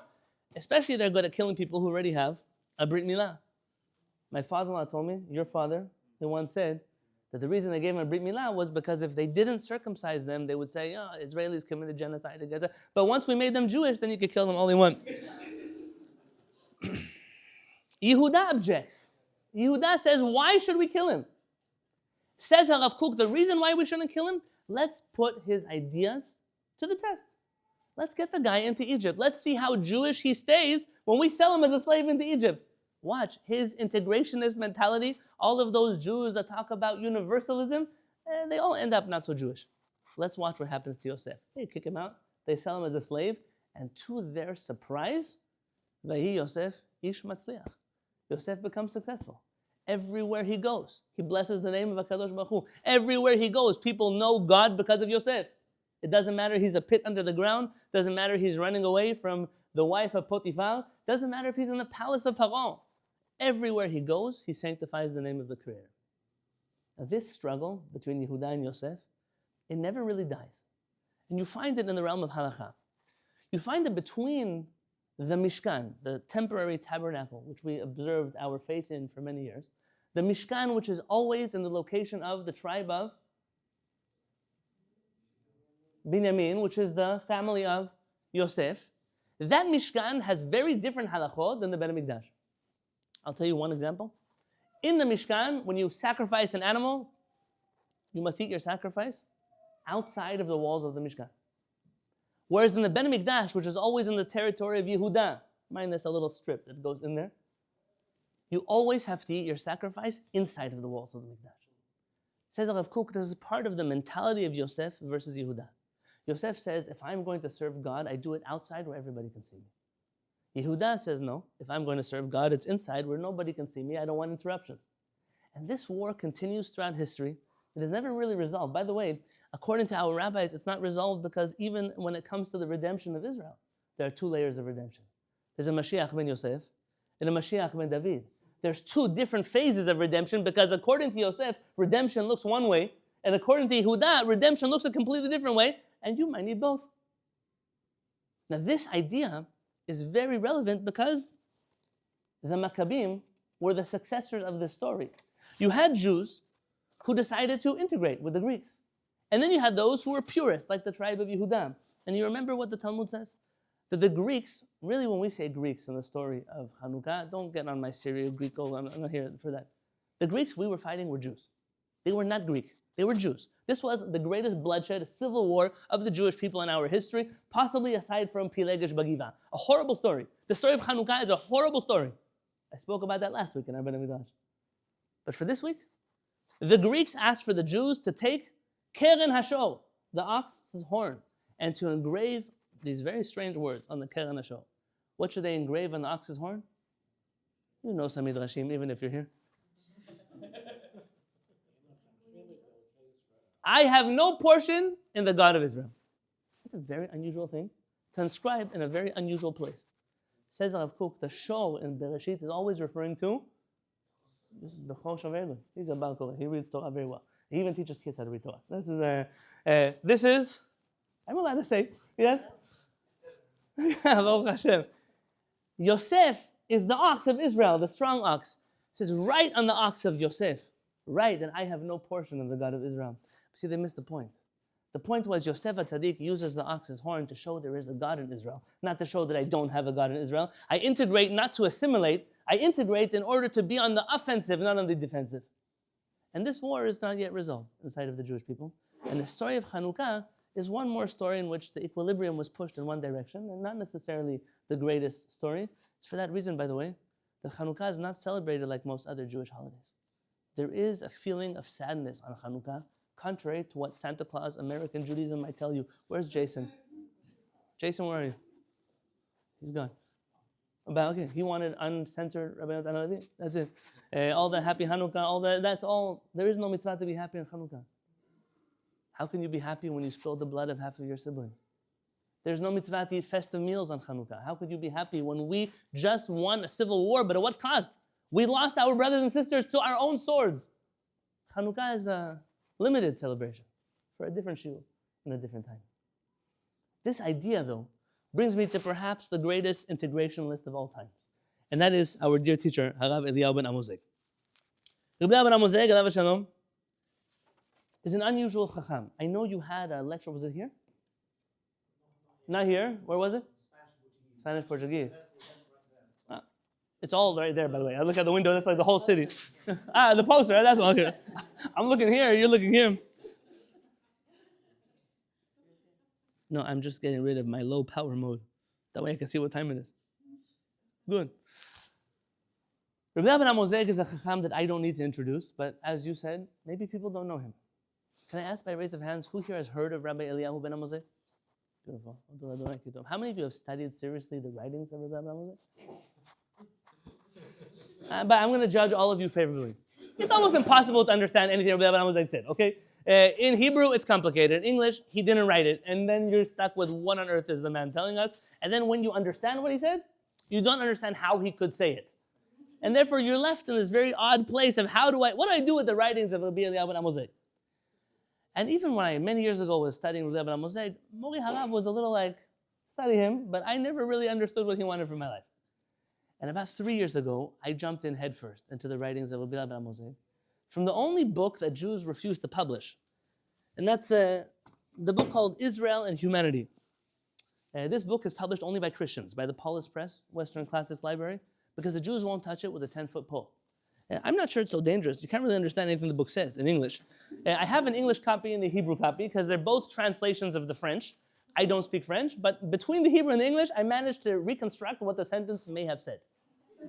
Especially they're good at killing people who already have a Brit Milah. My father-in-law told me, your father, he once said that the reason they gave him a Brit Milah was because if they didn't circumcise them, they would say, oh, Israelis committed genocide against us. But once we made them Jewish, then you could kill them all they want. Yehuda objects. Yehuda says, why should we kill him? Says Rav Kook, the reason why we shouldn't kill him, let's put his ideas to the test. Let's get the guy into Egypt. Let's see how Jewish he stays when we sell him as a slave into Egypt. Watch, his integrationist mentality, all of those Jews that talk about universalism, they all end up not so Jewish. Let's watch what happens to Yosef. They kick him out, they sell him as a slave, and to their surprise, Vahi Yosef ish matzliach. Yosef becomes successful. Everywhere he goes, he blesses the name of HaKadosh Baruch Hu. Everywhere he goes, people know God because of Yosef. It doesn't matter he's a pit under the ground. Doesn't matter he's running away from the wife of Potiphar. Doesn't matter if he's in the palace of Paro. Everywhere he goes, he sanctifies the name of the Creator. Now, this struggle between Yehuda and Yosef, it never really dies. And you find it in the realm of halakha. You find it between the Mishkan, the temporary tabernacle, which we observed our faith in for many years, the Mishkan, which is always in the location of the tribe of Binyamin, which is the family of Yosef. That Mishkan has very different halachot than the Beit HaMikdash. I'll tell you one example. In the Mishkan, when you sacrifice an animal, you must eat your sacrifice outside of the walls of the Mishkan. Whereas in the Beit HaMikdash, which is always in the territory of Yehuda, minus a little strip that goes in there, you always have to eat your sacrifice inside of the walls of the Mikdash. Says Rav Kook, this is part of the mentality of Yosef versus Yehuda. Yosef says, if I'm going to serve God, I do it outside where everybody can see me. Yehuda says, no, if I'm going to serve God, it's inside where nobody can see me. I don't want interruptions. And this war continues throughout history. It is never really resolved. By the way, according to our rabbis, it's not resolved because even when it comes to the redemption of Israel, there are two layers of redemption. There's a Mashiach ben Yosef and a Mashiach ben David. There's two different phases of redemption because according to Yosef, redemption looks one way, and according to Yehuda, redemption looks a completely different way. and you might need both. Now, this idea is very relevant because the Maccabees were the successors of this story. You had Jews who decided to integrate with the Greeks. And then you had those who were purists, like the tribe of Yehuda. And you remember what the Talmud says? That the Greeks, really when we say Greeks in the story of Hanukkah, don't get on my Syrio-Greeko, I'm not here for that. The Greeks we were fighting were Jews. They were not Greek, they were Jews. This was the greatest bloodshed, civil war of the Jewish people in our history, possibly aside from Pilegesh Bagiva. A horrible story. The story of Hanukkah is a horrible story. I spoke about that last week in our Benamidrash. But for this week, the Greeks asked for the Jews to take Keren Hashor, the ox's horn, and to engrave these very strange words on the Keren Hashor. What should they engrave on the ox's horn? You know some midrashim, even if you're here. I have no portion in the God of Israel. That's a very unusual thing to inscribe in a very unusual place. Says Rav Kook, the show in Bereshit is always referring to Bechor Shavelu. He's a Baal Koreh. He reads Torah very well. He even teaches kids how to read Torah. This is, I'm allowed to say, yes? Baruch Hashem. Yosef is the ox of Israel, the strong ox. It says, write on the ox of Yosef, write that I have no portion of the God of Israel. See, they missed the point. The point was Yosef HaTzadik uses the ox's horn to show there is a God in Israel, not to show that I don't have a God in Israel. I integrate not to assimilate, I integrate in order to be on the offensive, not on the defensive. And this war is not yet resolved inside of the Jewish people. And the story of Hanukkah is one more story in which the equilibrium was pushed in one direction, and not necessarily the greatest story. It's for that reason, by the way, that Hanukkah is not celebrated like most other Jewish holidays. There is a feeling of sadness on Hanukkah, contrary to what Santa Claus, American Judaism might tell you. Where's Jason? Jason, where are you? He's gone. Okay, he wanted uncensored Rabbi Yonatan Halevy. That's it. All the happy Hanukkah, all that, that's all. There is no mitzvah to be happy in Hanukkah. How can you be happy when you spilled the blood of half of your siblings? There's no mitzvah to eat festive meals on Hanukkah. How could you be happy when we just won a civil war, but at what cost? We lost our brothers and sisters to our own swords. Hanukkah is a limited celebration for a different shiur in a different time. This idea, though, brings me to perhaps the greatest integrationalist of all time. And that is our dear teacher, Rabbi Eliyahu Benamozegh. Rabbi Eliyahu Benamozegh, Alav Shalom, is an unusual chacham. I know you had a lecture, was it here? Not here, where was it? Spanish, Portuguese. It's all right there, by the way. I look at the window, that's like the whole city. The poster, that's one. Okay. I'm looking here, you're looking here. No, I'm just getting rid of my low power mode. That way I can see what time it is. Good. Rabbi Benamozegh is a chacham that I don't need to introduce, but as you said, maybe people don't know him. Can I ask by raise of hands, who here has heard of Rabbi Eliyahu Benamozegh? Beautiful. How many of you have studied seriously the writings of Rabbi Benamozegh? But I'm going to judge all of you favorably. It's almost impossible to understand anything Rabbi Benamozegh said, okay? In Hebrew, it's complicated. In English, he didn't write it. And then you're stuck with what on earth is the man telling us? And then when you understand what he said, you don't understand how he could say it. And therefore, you're left in this very odd place of what do I do with the writings of Rabbi Eliyahu Benamozegh? And even when I, many years ago, was studying Rabbi Benamozegh, Mori Harav was a little like, study him, but I never really understood what he wanted from my life. And about 3 years ago, I jumped in headfirst into the writings of Rabbi Benamozegh from the only book that Jews refused to publish. And that's the book called Israel and Humanity. This book is published only by Christians, by the Paulus Press, Western Classics Library, because the Jews won't touch it with a 10-foot pole. I'm not sure it's so dangerous. You can't really understand anything the book says in English. I have an English copy and a Hebrew copy because they're both translations of the French. I don't speak French, but between the Hebrew and the English, I managed to reconstruct what the sentence may have said.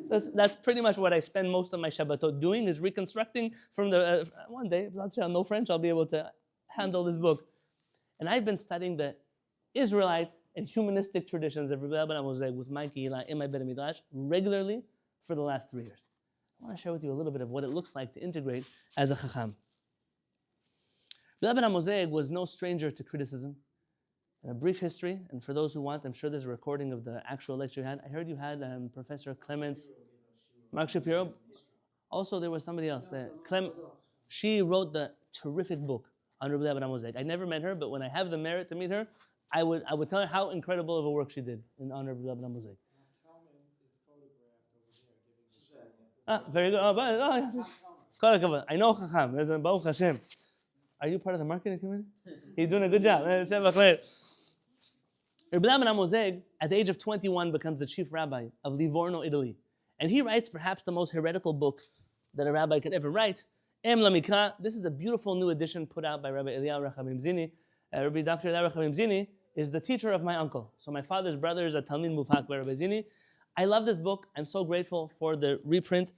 That's pretty much what I spend most of my Shabbatot doing, is reconstructing from the... one day, if I'll know French, I'll be able to handle this book. And I've been studying the Israelite and humanistic traditions of Rabbi Benamozegh with my kehillah in my Beit Midrash regularly for the last 3 years. I want to share with you a little bit of what it looks like to integrate as a chacham. Rabbi Benamozegh was no stranger to criticism. A brief history, and for those who want, I'm sure there's a recording of the actual lecture you had. I heard you had Professor Clements, Mark Shapiro. Also, there was somebody else. She wrote the terrific book on Rabbi Eliyahu Benamozegh. I never met her, but when I have the merit to meet her, I would tell her how incredible of a work she did in honor of Rabbi Eliyahu Benamozegh. Very good. I know Chacham. There's a Baruch Hashem. Are you part of the marketing committee? He's doing a good job. Rabbi Eliyahu Benamozegh, at the age of 21, becomes the chief rabbi of Livorno, Italy. And he writes perhaps the most heretical book that a rabbi could ever write, Em Lamikra. This is a beautiful new edition put out by Rabbi Eliyahu Benamozegh. Rabbi Dr. Eliyahu Benamozegh is the teacher of my uncle. So my father's brother is a Talmid Mufak by Rabbi Zini. I love this book. I'm so grateful for the reprint.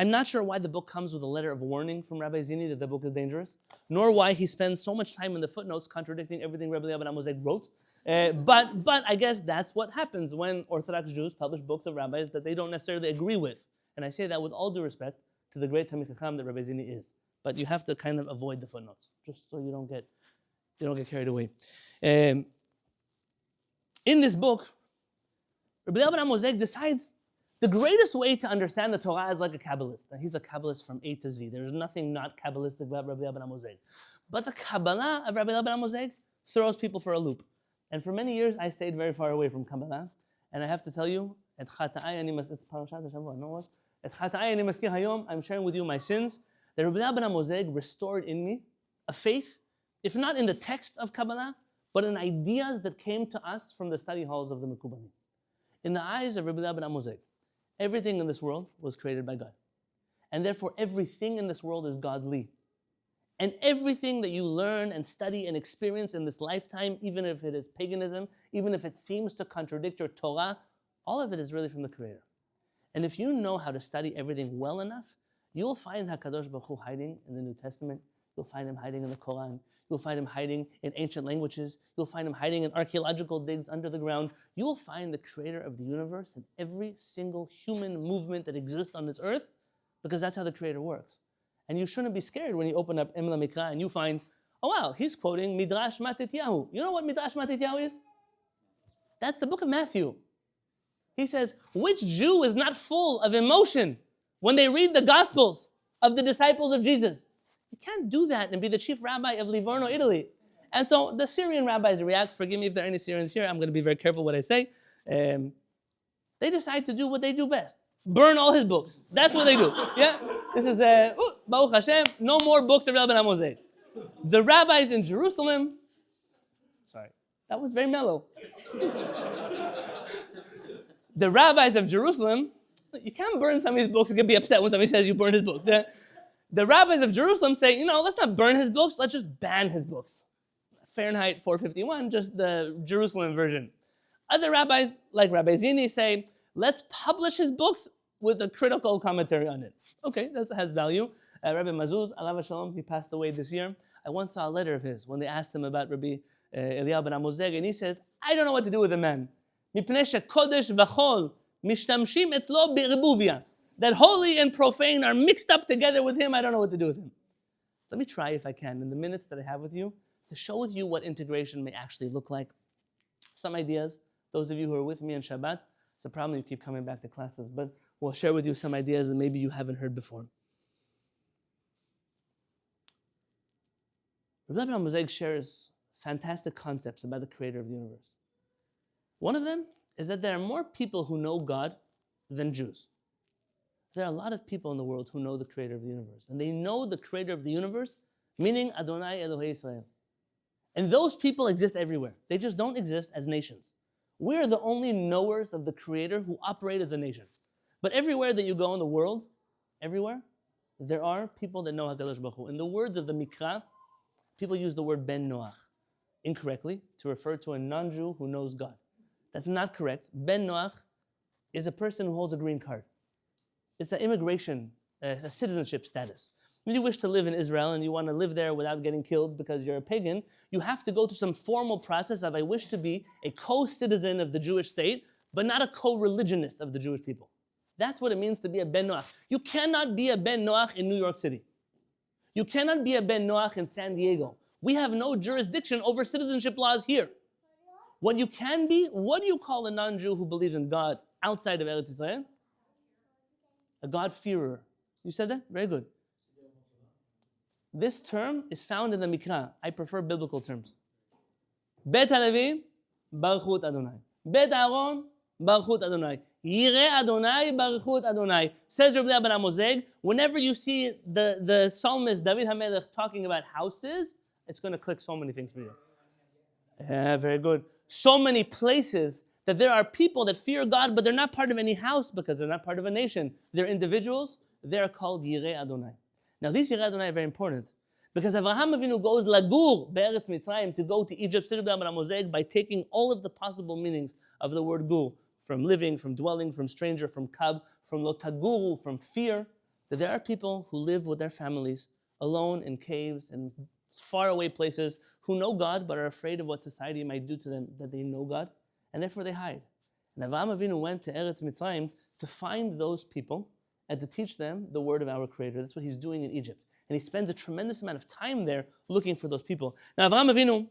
I'm not sure why the book comes with a letter of warning from Rabbi Zini that the book is dangerous, nor why he spends so much time in the footnotes contradicting everything Rabbi Eliyahu Benamozegh wrote. But I guess that's what happens when Orthodox Jews publish books of rabbis that they don't necessarily agree with. And I say that with all due respect to the great Talmid Chacham that Rabbi Zini is. But you have to kind of avoid the footnotes, just so you don't get carried away. In this book, Rabbi Eliyahu Benamozegh decides the greatest way to understand the Torah is like a Kabbalist. And he's a Kabbalist from A to Z. There's nothing not Kabbalistic about Rabbi Eliyahu Benamozegh. But the Kabbalah of Rabbi Eliyahu Benamozegh throws people for a loop. And for many years, I stayed very far away from Kabbalah. And I have to tell you, it's Parashat HaShavua, no what? I'm sharing with you my sins, that Rabbi Eliyahu Benamozegh restored in me a faith, if not in the texts of Kabbalah, but in ideas that came to us from the study halls of the Mekubalim. In the eyes of Rabbi Eliyahu Benamozegh, everything in this world was created by God. And therefore, everything in this world is godly. And everything that you learn and study and experience in this lifetime, even if it is paganism, even if it seems to contradict your Torah, all of it is really from the Creator. And if you know how to study everything well enough, you will find HaKadosh Baruch Hu hiding in the New Testament. You'll find him hiding in the Quran. You'll find him hiding in ancient languages. You'll find him hiding in archaeological digs under the ground. You will find the Creator of the universe in every single human movement that exists on this earth, because that's how the Creator works. And you shouldn't be scared when you open up Em Lamikra and you find, oh wow, he's quoting Midrash Matityahu. You know what Midrash Matityahu is? That's the book of Matthew. He says, which Jew is not full of emotion when they read the Gospels of the disciples of Jesus? You can't do that and be the chief rabbi of Livorno, Italy. And so the Syrian rabbis react. Forgive me if there are any Syrians here. I'm going to be very careful what I say. They decide to do what they do best. Burn all his books. That's what they do. Yeah? This is, Baruch Hashem, no more books of Rabbi Benamozegh. The rabbis in Jerusalem, sorry, that was very mellow. The rabbis of Jerusalem, you can't burn somebody's books. You can be upset when somebody says you burned his books. The rabbis of Jerusalem say, let's not burn his books, let's just ban his books. Fahrenheit 451, just the Jerusalem version. Other rabbis, like Rabbi Zini, say, let's publish his books with a critical commentary on it. Okay, that has value. Rabbi Mazuz, alav shalom, he passed away this year. I once saw a letter of his when they asked him about Rabbi Eliyahu Benamozegh, and he says, I don't know what to do with the man. Mipnei shekodesh v'chol mishtamshim etzlo b'ribuvia. That holy and profane are mixed up together with him. I don't know what to do with him. So let me try, if I can, in the minutes that I have with you, to show with you what integration may actually look like. Some ideas. Those of you who are with me on Shabbat, it's a problem you keep coming back to classes, but we'll share with you some ideas that maybe you haven't heard before. Rabbi Benamozegh shares fantastic concepts about the Creator of the universe. One of them is that there are more people who know God than Jews. There are a lot of people in the world who know the Creator of the universe. And they know the Creator of the universe, meaning Adonai Elohei Israel. And those people exist everywhere. They just don't exist as nations. We're the only knowers of the Creator who operate as a nation. But everywhere that you go in the world, everywhere, there are people that know HaKadosh Baruch Hu. In the words of the Mikra, people use the word Ben Noach incorrectly to refer to a non-Jew who knows God. That's not correct. Ben Noach is a person who holds a green card. It's an immigration, a citizenship status. When you wish to live in Israel and you want to live there without getting killed because you're a pagan, you have to go through some formal process of I wish to be a co-citizen of the Jewish state, but not a co-religionist of the Jewish people. That's what it means to be a Ben Noach. You cannot be a Ben Noach in New York City. You cannot be a Ben Noach in San Diego. We have no jurisdiction over citizenship laws here. What you can be, what do you call a non-Jew who believes in God outside of Eretz Israel? A God-fearer. You said that? Very good. This term is found in the Mikra. I prefer biblical terms. Bet HaLevi, Baruchut Adonai. Bet Aaron, Baruchut Adonai. Yireh Adonai, Baruchut Adonai. Says Rabbi Eliyahu Benamozegh, whenever you see the psalmist David HaMelech talking about houses, it's going to click so many things for you. Yeah, very good. So many places that there are people that fear God, but they're not part of any house because they're not part of a nation. They're individuals. They're called Yireh Adonai. Now, these Yireh Adonai are very important because Avraham Avinu goes lagur be'eretz Mitzrayim to go to Egypt, says Rabbi Benamozegh, by taking all of the possible meanings of the word gur, from living, from dwelling, from stranger, from kab, from lo taguru, from fear, that there are people who live with their families alone in caves and faraway places who know God but are afraid of what society might do to them, that they know God, and therefore they hide. And Avraham Avinu went to Eretz Mitzrayim to find those people and to teach them the word of our Creator. That's what he's doing in Egypt. And he spends a tremendous amount of time there looking for those people. Now Avraham Avinu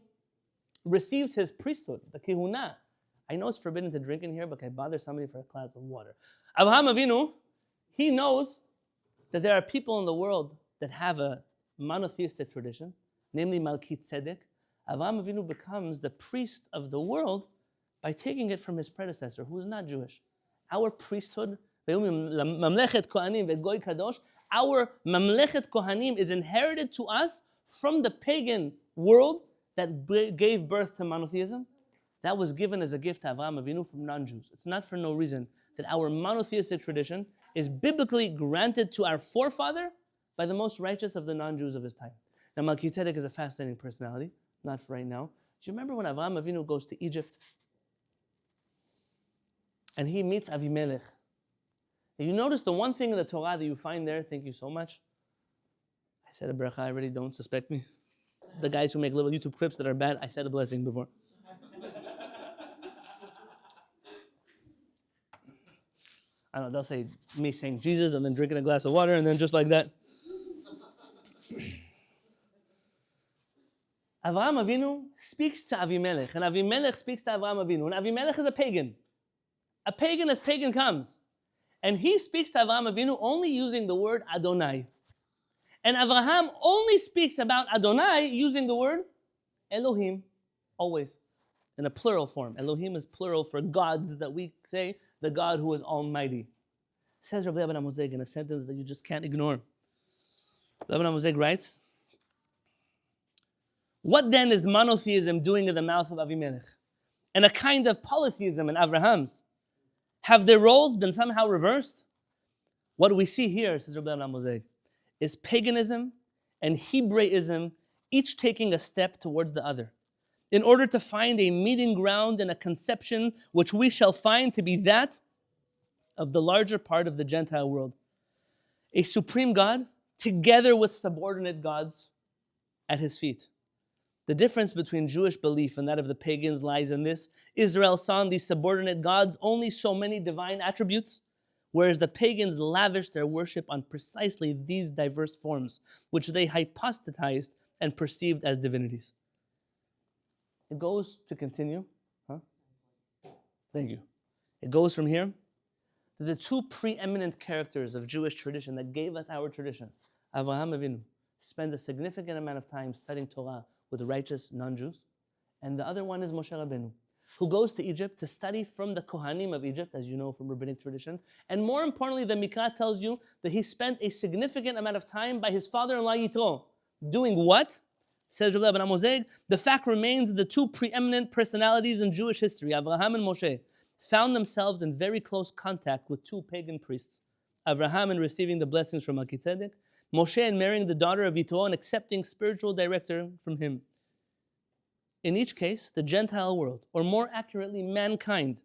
receives his priesthood, the kihuna. I know it's forbidden to drink in here, but can I bother somebody for a glass of water? Avraham Avinu, he knows that there are people in the world that have a monotheistic tradition, namely Malki Tzedek. Avraham Avinu becomes the priest of the world by taking it from his predecessor, who is not Jewish. Our priesthood, our Mamlechet Kohanim is inherited to us from the pagan world that gave birth to monotheism. That was given as a gift to Avraham Avinu from non-Jews. It's not for no reason that our monotheistic tradition is biblically granted to our forefather by the most righteous of the non-Jews of his time. Now, Melchizedek is a fascinating personality, not for right now. Do you remember when Avraham Avinu goes to Egypt and he meets Avimelech? And you notice the one thing in the Torah that you find there, thank you so much. I said a bracha, I already, don't suspect me. The guys who make little YouTube clips that are bad, I said a blessing before. I don't know, they'll say me saying Jesus and then drinking a glass of water and then just like that. Avraham Avinu speaks to Avimelech, and Avimelech speaks to Avraham Avinu, and Avimelech is a pagan as pagan comes. And he speaks to Avraham Avinu only using the word Adonai. And Avraham only speaks about Adonai using the word Elohim, always, in a plural form. Elohim is plural for gods that we say, the God who is almighty. Says Rabbi Eliyahu Benamozegh in a sentence that you just can't ignore. Rabbi Benamozegh writes, what then is monotheism doing in the mouth of Avimelech? And a kind of polytheism in Abraham's? Have their roles been somehow reversed? What we see here, says Rabbi Benamozegh, is paganism and Hebraism, each taking a step towards the other, in order to find a meeting ground and a conception which we shall find to be that of the larger part of the Gentile world. A supreme God together with subordinate gods at his feet. The difference between Jewish belief and that of the pagans lies in this. Israel saw in these subordinate gods only so many divine attributes, whereas the pagans lavished their worship on precisely these diverse forms, which they hypostatized and perceived as divinities. It goes to continue. Thank you. It goes from here. The two preeminent characters of Jewish tradition that gave us our tradition, Avraham Avinu, spends a significant amount of time studying Torah with righteous non-Jews. And the other one is Moshe Rabbeinu, who goes to Egypt to study from the Kohanim of Egypt, as you know from rabbinic tradition. And more importantly, the Mikra tells you that he spent a significant amount of time by his father-in-law Yitro. Doing what? Says Rabbi Benamozegh, the fact remains that the two preeminent personalities in Jewish history, Avraham and Moshe, found themselves in very close contact with two pagan priests. Avraham in receiving the blessings from Melchizedek, Moshe in marrying the daughter of Yitro and accepting spiritual director from him. In each case, the Gentile world, or more accurately, mankind,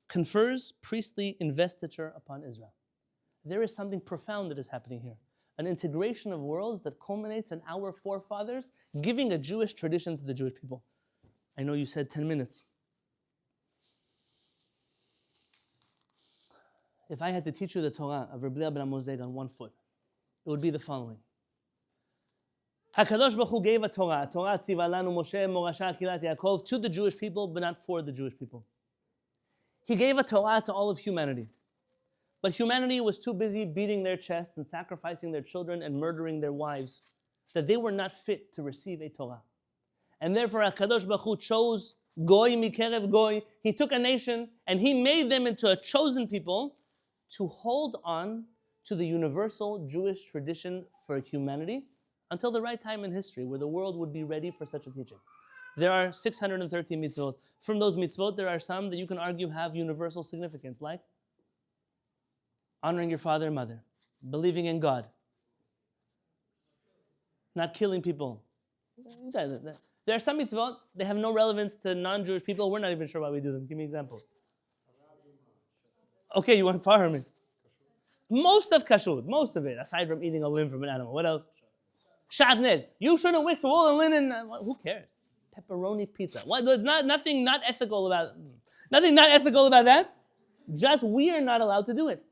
confers priestly investiture upon Israel. There is something profound that is happening here. An integration of worlds that culminates in our forefathers giving a Jewish tradition to the Jewish people. I know you said 10 minutes. If I had to teach you the Torah of Rabbi Eliyahu Benamozegh on one foot, it would be the following. HaKadosh Baruch Hu gave a Torah. Torah tziva lanu Moshe morasha kilat Yaakov, to the Jewish people, but not for the Jewish people. He gave a Torah to all of humanity. But humanity was too busy beating their chests and sacrificing their children and murdering their wives that they were not fit to receive a Torah. And therefore, HaKadosh Baruch Hu chose Goy Mikerev Goy. He took a nation and he made them into a chosen people to hold on to the universal Jewish tradition for humanity until the right time in history where the world would be ready for such a teaching. There are 613 mitzvot. From those mitzvot, there are some that you can argue have universal significance, like honoring your father and mother, believing in God, not killing people. There are some mitzvot, they have no relevance to non-Jewish people. We're not even sure why we do them. Give me examples. Okay, you went far, man. Most of kashrut, most of it, aside from eating a limb from an animal. What else? Shadnez. You shouldn't mix wool and linen. Who cares? Pepperoni pizza. What? There's nothing not ethical about that. Just we are not allowed to do it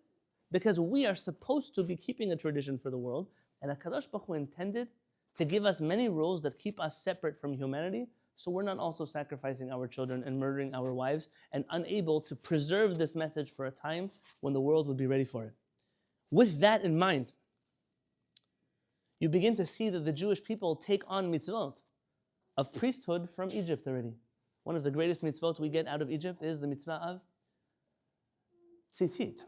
because we are supposed to be keeping a tradition for the world, and HaKadosh Baruch Hu intended to give us many rules that keep us separate from humanity, so we're not also sacrificing our children and murdering our wives and unable to preserve this message for a time when the world would be ready for it. With that in mind, you begin to see that the Jewish people take on mitzvot of priesthood from Egypt already. One of the greatest mitzvot we get out of Egypt is the mitzvah of tzitzit.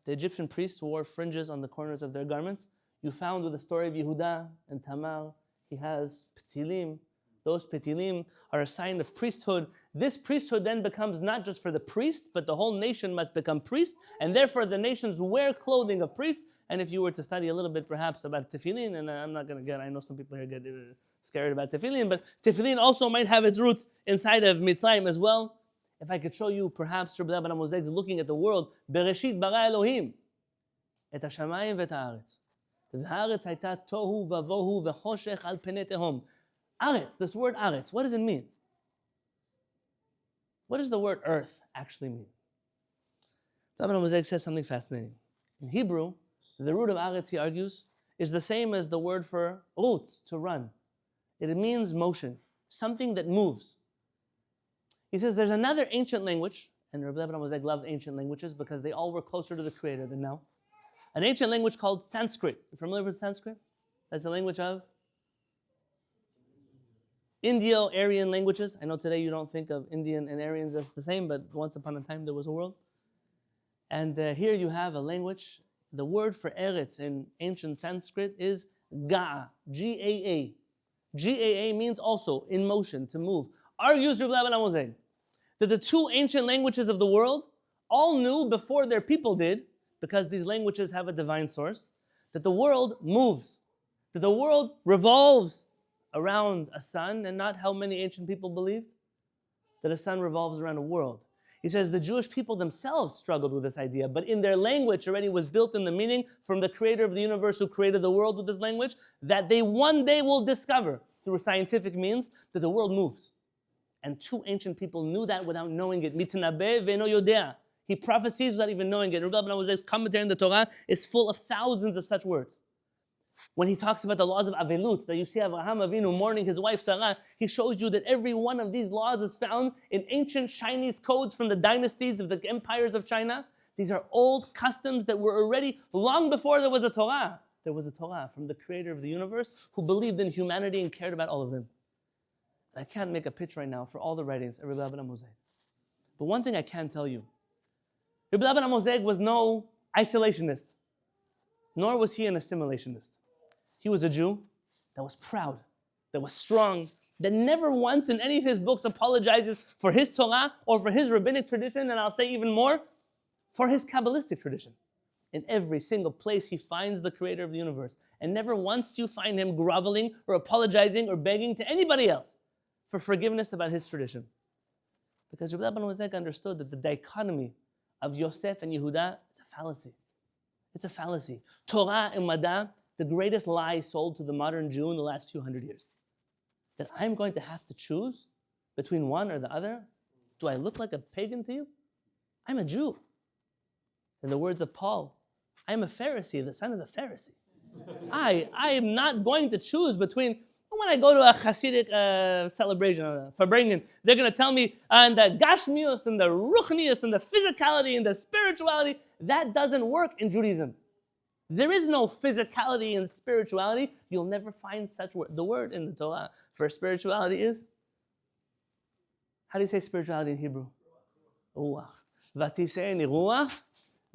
The Egyptian priests wore fringes on the corners of their garments. You found with the story of Yehuda and Tamar, he has petilim. Those petilim are a sign of priesthood. This priesthood then becomes not just for the priests, but the whole nation must become priests, and therefore the nations wear clothing of priests. And if you were to study a little bit perhaps about tefillin, and I'm not going to I know some people here get scared about tefillin, but tefillin also might have its roots inside of Mitzrayim as well. If I could show you perhaps Rabbi Eliyahu Benamozegh looking at the world, Bereshit bara Elohim, et hashamayim v'et haaretz. Haaretz hayta tohu vavohu v'choshech al penei tehom. Aretz, this word aretz, what does it mean? What does the word earth actually mean? Rabbi Benamozegh says something fascinating. In Hebrew, the root of aretz, he argues, is the same as the word for rutz, to run. It means motion, something that moves. He says there's another ancient language, and Rabbi Benamozegh loved ancient languages because they all were closer to the Creator than now. An ancient language called Sanskrit. You familiar with Sanskrit? That's the language of Indo-Aryan languages. I know today you don't think of Indian and Aryans as the same, but once upon a time there was a world. And here you have a language. The word for Eretz in ancient Sanskrit is Ga'a, G-A-A. G-A-A means also in motion, to move. Argues Rabbi Benamozegh that the two ancient languages of the world all knew before their people did, because these languages have a divine source, that the world moves, that the world revolves around a sun, and not how many ancient people believed, that a sun revolves around a world. He says the Jewish people themselves struggled with this idea, but in their language already was built in the meaning from the creator of the universe who created the world with this language, that they one day will discover through scientific means that the world moves. And two ancient people knew that without knowing it. Mitnabe ve'eno yodea. He prophesies without even knowing it. Rabbi Benamozegh's commentary on the Torah is full of thousands of such words. When he talks about the laws of Avelut, that you see Abraham Avinu mourning his wife Sarah, he shows you that every one of these laws is found in ancient Chinese codes from the dynasties of the empires of China. These are old customs that were already long before there was a Torah. There was a Torah from the creator of the universe who believed in humanity and cared about all of them. I can't make a pitch right now for all the writings of Rabbi Benamozegh. But one thing I can tell you, Rabbi Benamozegh was no isolationist, nor was he an assimilationist. He was a Jew that was proud, that was strong, that never once in any of his books apologizes for his Torah or for his rabbinic tradition, and I'll say even more, for his Kabbalistic tradition. In every single place he finds the creator of the universe, and never once do you find him groveling or apologizing or begging to anybody else for forgiveness about his tradition. Because Rabbi Benamozegh understood that the dichotomy of Yosef and Yehuda is a fallacy. It's a fallacy. Torah and Madá, the greatest lie sold to the modern Jew in the last few hundred years. That I'm going to have to choose between one or the other. Do I look like a pagan to you? I'm a Jew. In the words of Paul, I'm a Pharisee, the son of a Pharisee. I am not going to choose between. When I go to a Hasidic celebration, Farbrengen, they're going to tell me, and the Gashmius, and the Ruchnius, and the physicality, and the spirituality, that doesn't work in Judaism. There is no physicality in spirituality. You'll never find such word. The word in the Torah for spirituality is, how do you say spirituality in Hebrew? Ruach. V'tiseini ruach,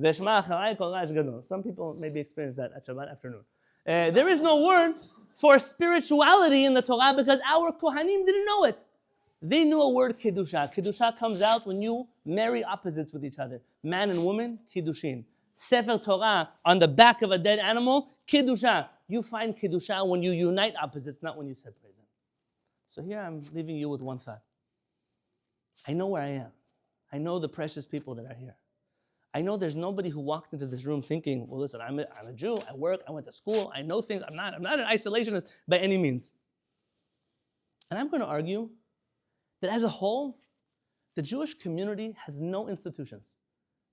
v'shma acharai kol ra'ash gadol. Some people maybe experience that at Shabbat afternoon. There is no word for spirituality in the Torah because our Kohanim didn't know it. They knew a word, Kedusha. Kedusha comes out when you marry opposites with each other. Man and woman, Kiddushin. Sefer Torah on the back of a dead animal, Kedusha. You find Kedusha when you unite opposites, not when you separate them. So here I'm leaving you with one thought. I know where I am. I know the precious people that are here. I know there's nobody who walked into this room thinking, well, listen, I'm a Jew, I work, I went to school, I know things, I'm not an isolationist by any means. And I'm going to argue that as a whole, the Jewish community has no institutions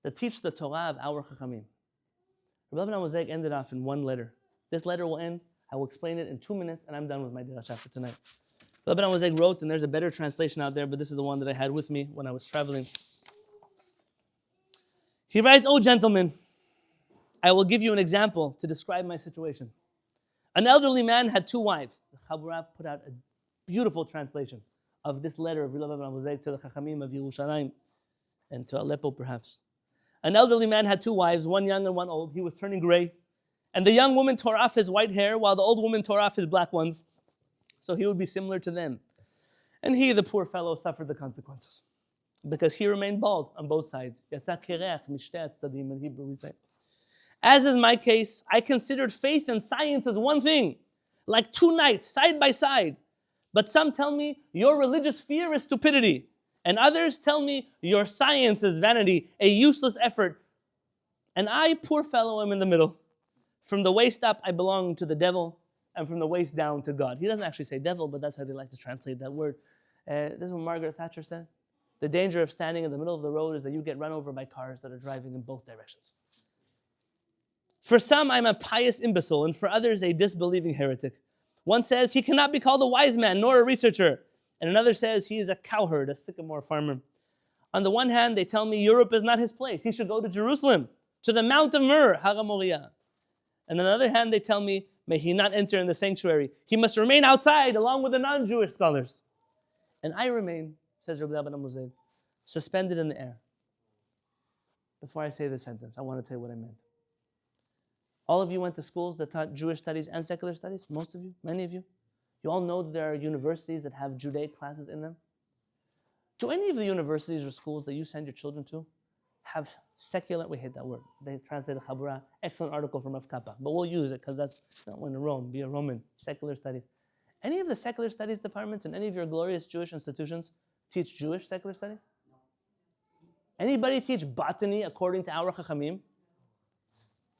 that teach the Torah of our Chachamim. Rabbi Benamozegh ended off in one letter. This letter will end, I will explain it in 2 minutes, and I'm done with my Dirasha for tonight. Rabbi Benamozegh wrote, and there's a better translation out there, but this is the one that I had with me when I was traveling. He writes, "Oh gentlemen, I will give you an example to describe my situation. An elderly man had 2 wives." The Ḥabura put out a beautiful translation of this letter of Rabbi Benamozegh to the Chachamim of Yerushalayim and to Aleppo perhaps. An elderly man had 2 wives, one young and one old. He was turning gray. And the young woman tore off his white hair while the old woman tore off his black ones. So he would be similar to them. And he, the poor fellow, suffered the consequences. Because he remained bald on both sides. Yatsa kereach mishtei tzaddim in Hebrew we say. As is my case, I considered faith and science as one thing, like 2 knights side by side. But some tell me your religious fear is stupidity, and others tell me your science is vanity, a useless effort. And I, poor fellow, am in the middle. From the waist up, I belong to the devil, and from the waist down to God. He doesn't actually say devil, but that's how they like to translate that word. This is what Margaret Thatcher said. The danger of standing in the middle of the road is that you get run over by cars that are driving in both directions. For some, I'm a pious imbecile, and for others, a disbelieving heretic. One says he cannot be called a wise man nor a researcher, and another says he is a cowherd, a sycamore farmer. On the one hand, they tell me Europe is not his place. He should go to Jerusalem, to the Mount of Myrrh, Har HaMoriah. And on the other hand, they tell me, may he not enter in the sanctuary. He must remain outside along with the non-Jewish scholars. And I remain, says Rabbi Benamozegh, suspended in the air. Before I say this sentence, I want to tell you what I meant. All of you went to schools that taught Jewish studies and secular studies, most of you, many of you. You all know that there are universities that have Judaic classes in them. Do any of the universities or schools that you send your children to have secular, we hate that word, they translated Ḥabura, excellent article from Rav Kappa, but we'll use it because that's not when in Rome, be a Roman, secular studies. Any of the secular studies departments in any of your glorious Jewish institutions teach Jewish secular studies? Anybody teach botany according to our Chachamim?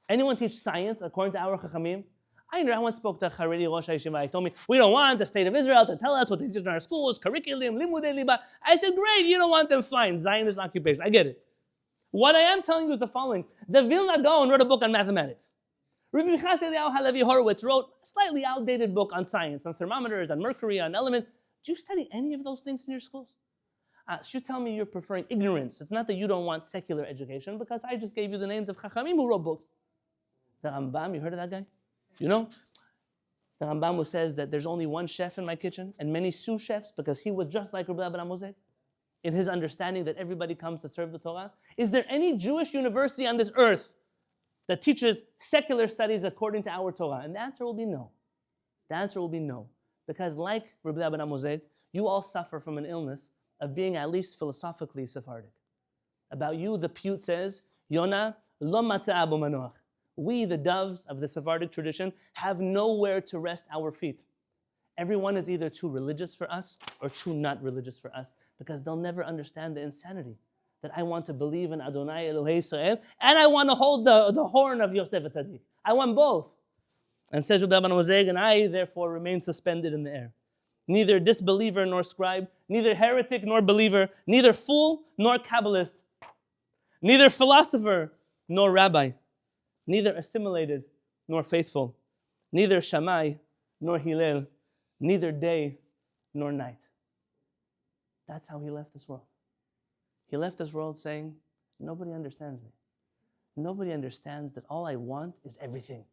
Anyone teach science according to our Chachamim? I once spoke to a Haredi Rosh HaYeshiva. He told me, we don't want the state of Israel to tell us what they teach in our schools, curriculum, limudei liba. I said, great, you don't want them, fine, Zionist occupation, I get it. What I am telling you is the following. The Vilna Gaon wrote a book on mathematics. Rabbi Eliyahu Halevy Horowitz wrote a slightly outdated book on science, on thermometers, on mercury, on elements. Do you study any of those things in your schools? So you tell me you're preferring ignorance. It's not that you don't want secular education, because I just gave you the names of Chachamim who wrote books. The Rambam, you heard of that guy? You know? The Rambam who says that there's only one chef in my kitchen and many sous chefs because he was just like Rabbi Benamozegh in his understanding that everybody comes to serve the Torah. Is there any Jewish university on this earth that teaches secular studies according to our Torah? And the answer will be no. The answer will be no. Because like Rabbi Benamozegh, you all suffer from an illness of being at least philosophically Sephardic. About you, the Pute says, Yona lo matzah bo manoach. We, the doves of the Sephardic tradition, have nowhere to rest our feet. Everyone is either too religious for us or too not religious for us, because they'll never understand the insanity that I want to believe in Adonai Elohei Israel and I want to hold the horn of Yosef Tzaddik. I want both. And says Rabbi Benamozegh, and I therefore remain suspended in the air. Neither disbeliever nor scribe, neither heretic nor believer, neither fool nor Kabbalist, neither philosopher nor rabbi, neither assimilated nor faithful, neither Shammai nor Hillel, neither day nor night. That's how he left this world. He left this world saying, nobody understands me. nobody understands that all I want is everything.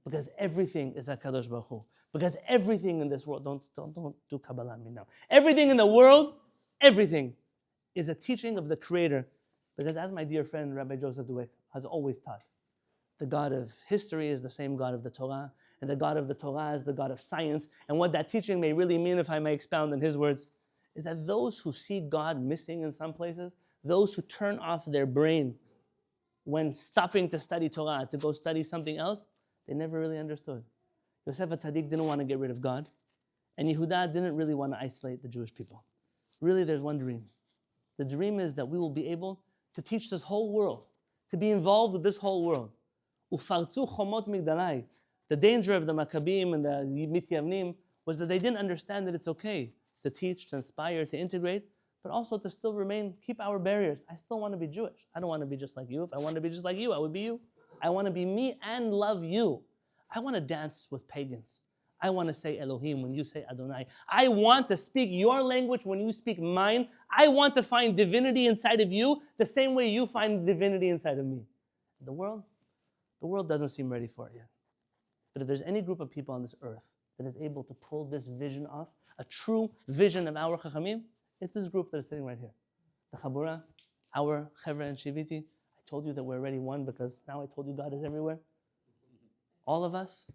Because everything is HaKadosh Baruch Hu. Because everything in this world, don't do Kabbalah on me now. Everything in the world, everything is a teaching of the Creator. Because as my dear friend Rabbi Joseph Dweck has always taught, the God of history is the same God of the Torah, and the God of the Torah is the God of science. And what that teaching may really mean, if I may expound in his words, is that those who see God missing in some places, those who turn off their brain when stopping to study Torah to go study something else, they never really understood. Yosef HaTzadik didn't want to get rid of God, and Yehuda didn't really want to isolate the Jewish people. Really, there's one dream. The dream is that we will be able to teach this whole world, to be involved with this whole world. Ufartzu chomot migdalai. The danger of the Maccabim and the Mityavnim was that they didn't understand that it's okay to teach, to inspire, to integrate, but also to still remain, keep our barriers. I still want to be Jewish. I don't want to be just like you. If I want to be just like you, I would be you. I want to be me and love you. I want to dance with pagans. I want to say Elohim when you say Adonai. I want to speak your language when you speak mine. I want to find divinity inside of you the same way you find divinity inside of me. The world doesn't seem ready for it yet. But if there's any group of people on this earth that is able to pull this vision off, a true vision of our Chachamim, it's this group that is sitting right here. The Ḥabura, our Ḥabura and Shiviti. I told you that we're already one because now I told you God is everywhere. All of us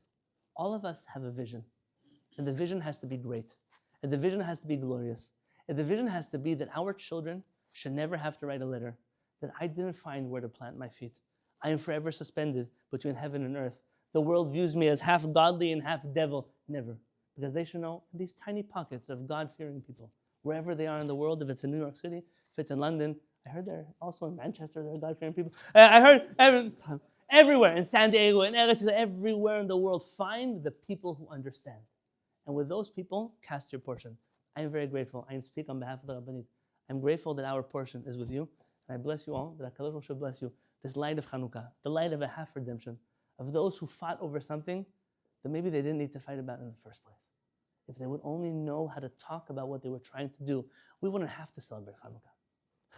have a vision. And the vision has to be great. And the vision has to be glorious. And the vision has to be that our children should never have to write a letter that I didn't find where to plant my feet. I am forever suspended between heaven and earth. The world views me as half godly and half devil. Never. Because they should know these tiny pockets of God-fearing people, wherever they are in the world, if it's in New York City, if it's in London. I heard they're also in Manchester, there are God-fearing people. I heard everywhere, in San Diego, in Eretz, everywhere in the world, find the people who understand. And with those people, cast your portion. I am very grateful. I speak on behalf of the Rabbanit. I'm grateful that our portion is with you. And I bless you all, that HaKadosh Baruch Hu should bless you. This light of Chanukah, the light of a half redemption, of those who fought over something that maybe they didn't need to fight about in the first place. If they would only know how to talk about what they were trying to do, we wouldn't have to celebrate Chanukah.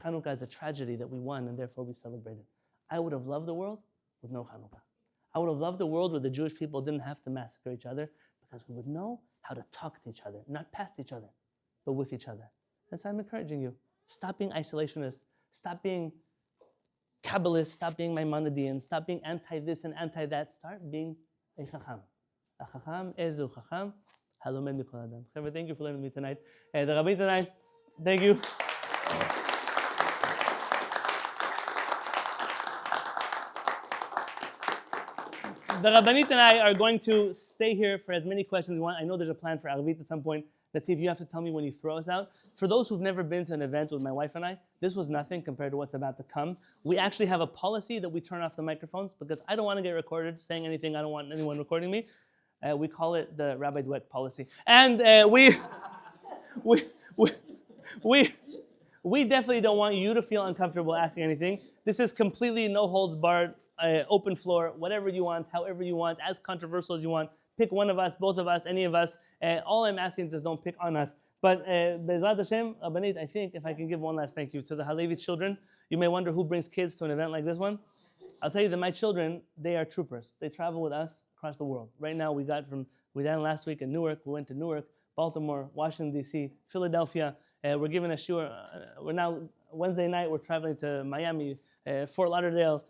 Chanukah is a tragedy that we won and therefore we celebrate it. I would have loved the world with no Chanukah. I would have loved the world where the Jewish people didn't have to massacre each other because we would know how to talk to each other, not past each other, but with each other. And so I'm encouraging you, stop being isolationist, stop being Kabbalist, stop being Maimonidean, stop being anti-this and anti-that, start being a Chacham. A Chacham, Ezu Chacham, Halomed Mikol Adam. Chaver, thank you for learning with me tonight. The Rabbi tonight, thank you. The Rabbanit and I are going to stay here for as many questions as we want. I know there's a plan for Arvit at some point. Nativ, you have to tell me when you throw us out. For those who've never been to an event with my wife and I, this was nothing compared to what's about to come. We actually have a policy that we turn off the microphones because I don't want to get recorded saying anything. I don't want anyone recording me. We call it the Rabbi Dweck policy. And we definitely don't want you to feel uncomfortable asking anything. This is completely no holds barred, open floor, whatever you want, however you want, as controversial as you want. Pick one of us, both of us, any of us. All I'm asking is just don't pick on us. But Be'ezrat Hashem, Rabbanit, I think if I can give one last thank you to the Halevy children. You may wonder who brings kids to an event like this one. I'll tell you that my children, they are troopers. They travel with us across the world. Right now, we done last week in Newark. We went to Newark, Baltimore, Washington, D.C., Philadelphia. We're giving a shiur. We're now, Wednesday night, we're traveling to Miami, Fort Lauderdale,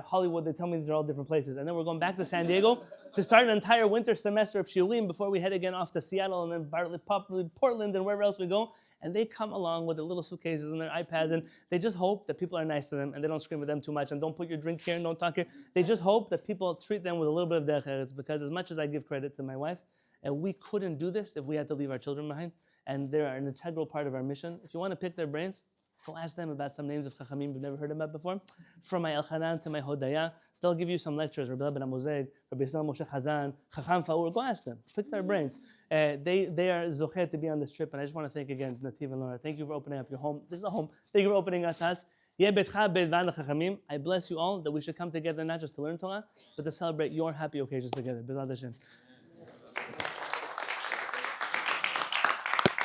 Hollywood. They tell me these are all different places. And then we're going back to San Diego to start an entire winter semester of shiurim before we head again off to Seattle and then Portland and wherever else we go. And they come along with their little suitcases and their iPads, and they just hope that people are nice to them and they don't scream at them too much and don't put your drink here and don't talk here. They just hope that people treat them with a little bit of derech eretz, because as much as I give credit to my wife, we couldn't do this if we had to leave our children behind. And they're an integral part of our mission. If you want to pick their brains, go ask them about some names of Chachamim you've never heard about before. From my Elchanan to my Hodaya, they'll give you some lectures. Rabbi Eliyahu Benamozegh, Rabbi Moshe Chazan, Chacham Faur. Go ask them. Pick their brains. They are zochet to be on this trip. And I just want to thank again Nativ and Laura. Thank you for opening up your home. This is a home. Thank you for opening us to us. I bless you all that we should come together not just to learn Torah, but to celebrate your happy occasions together. B'ezrat Hashem.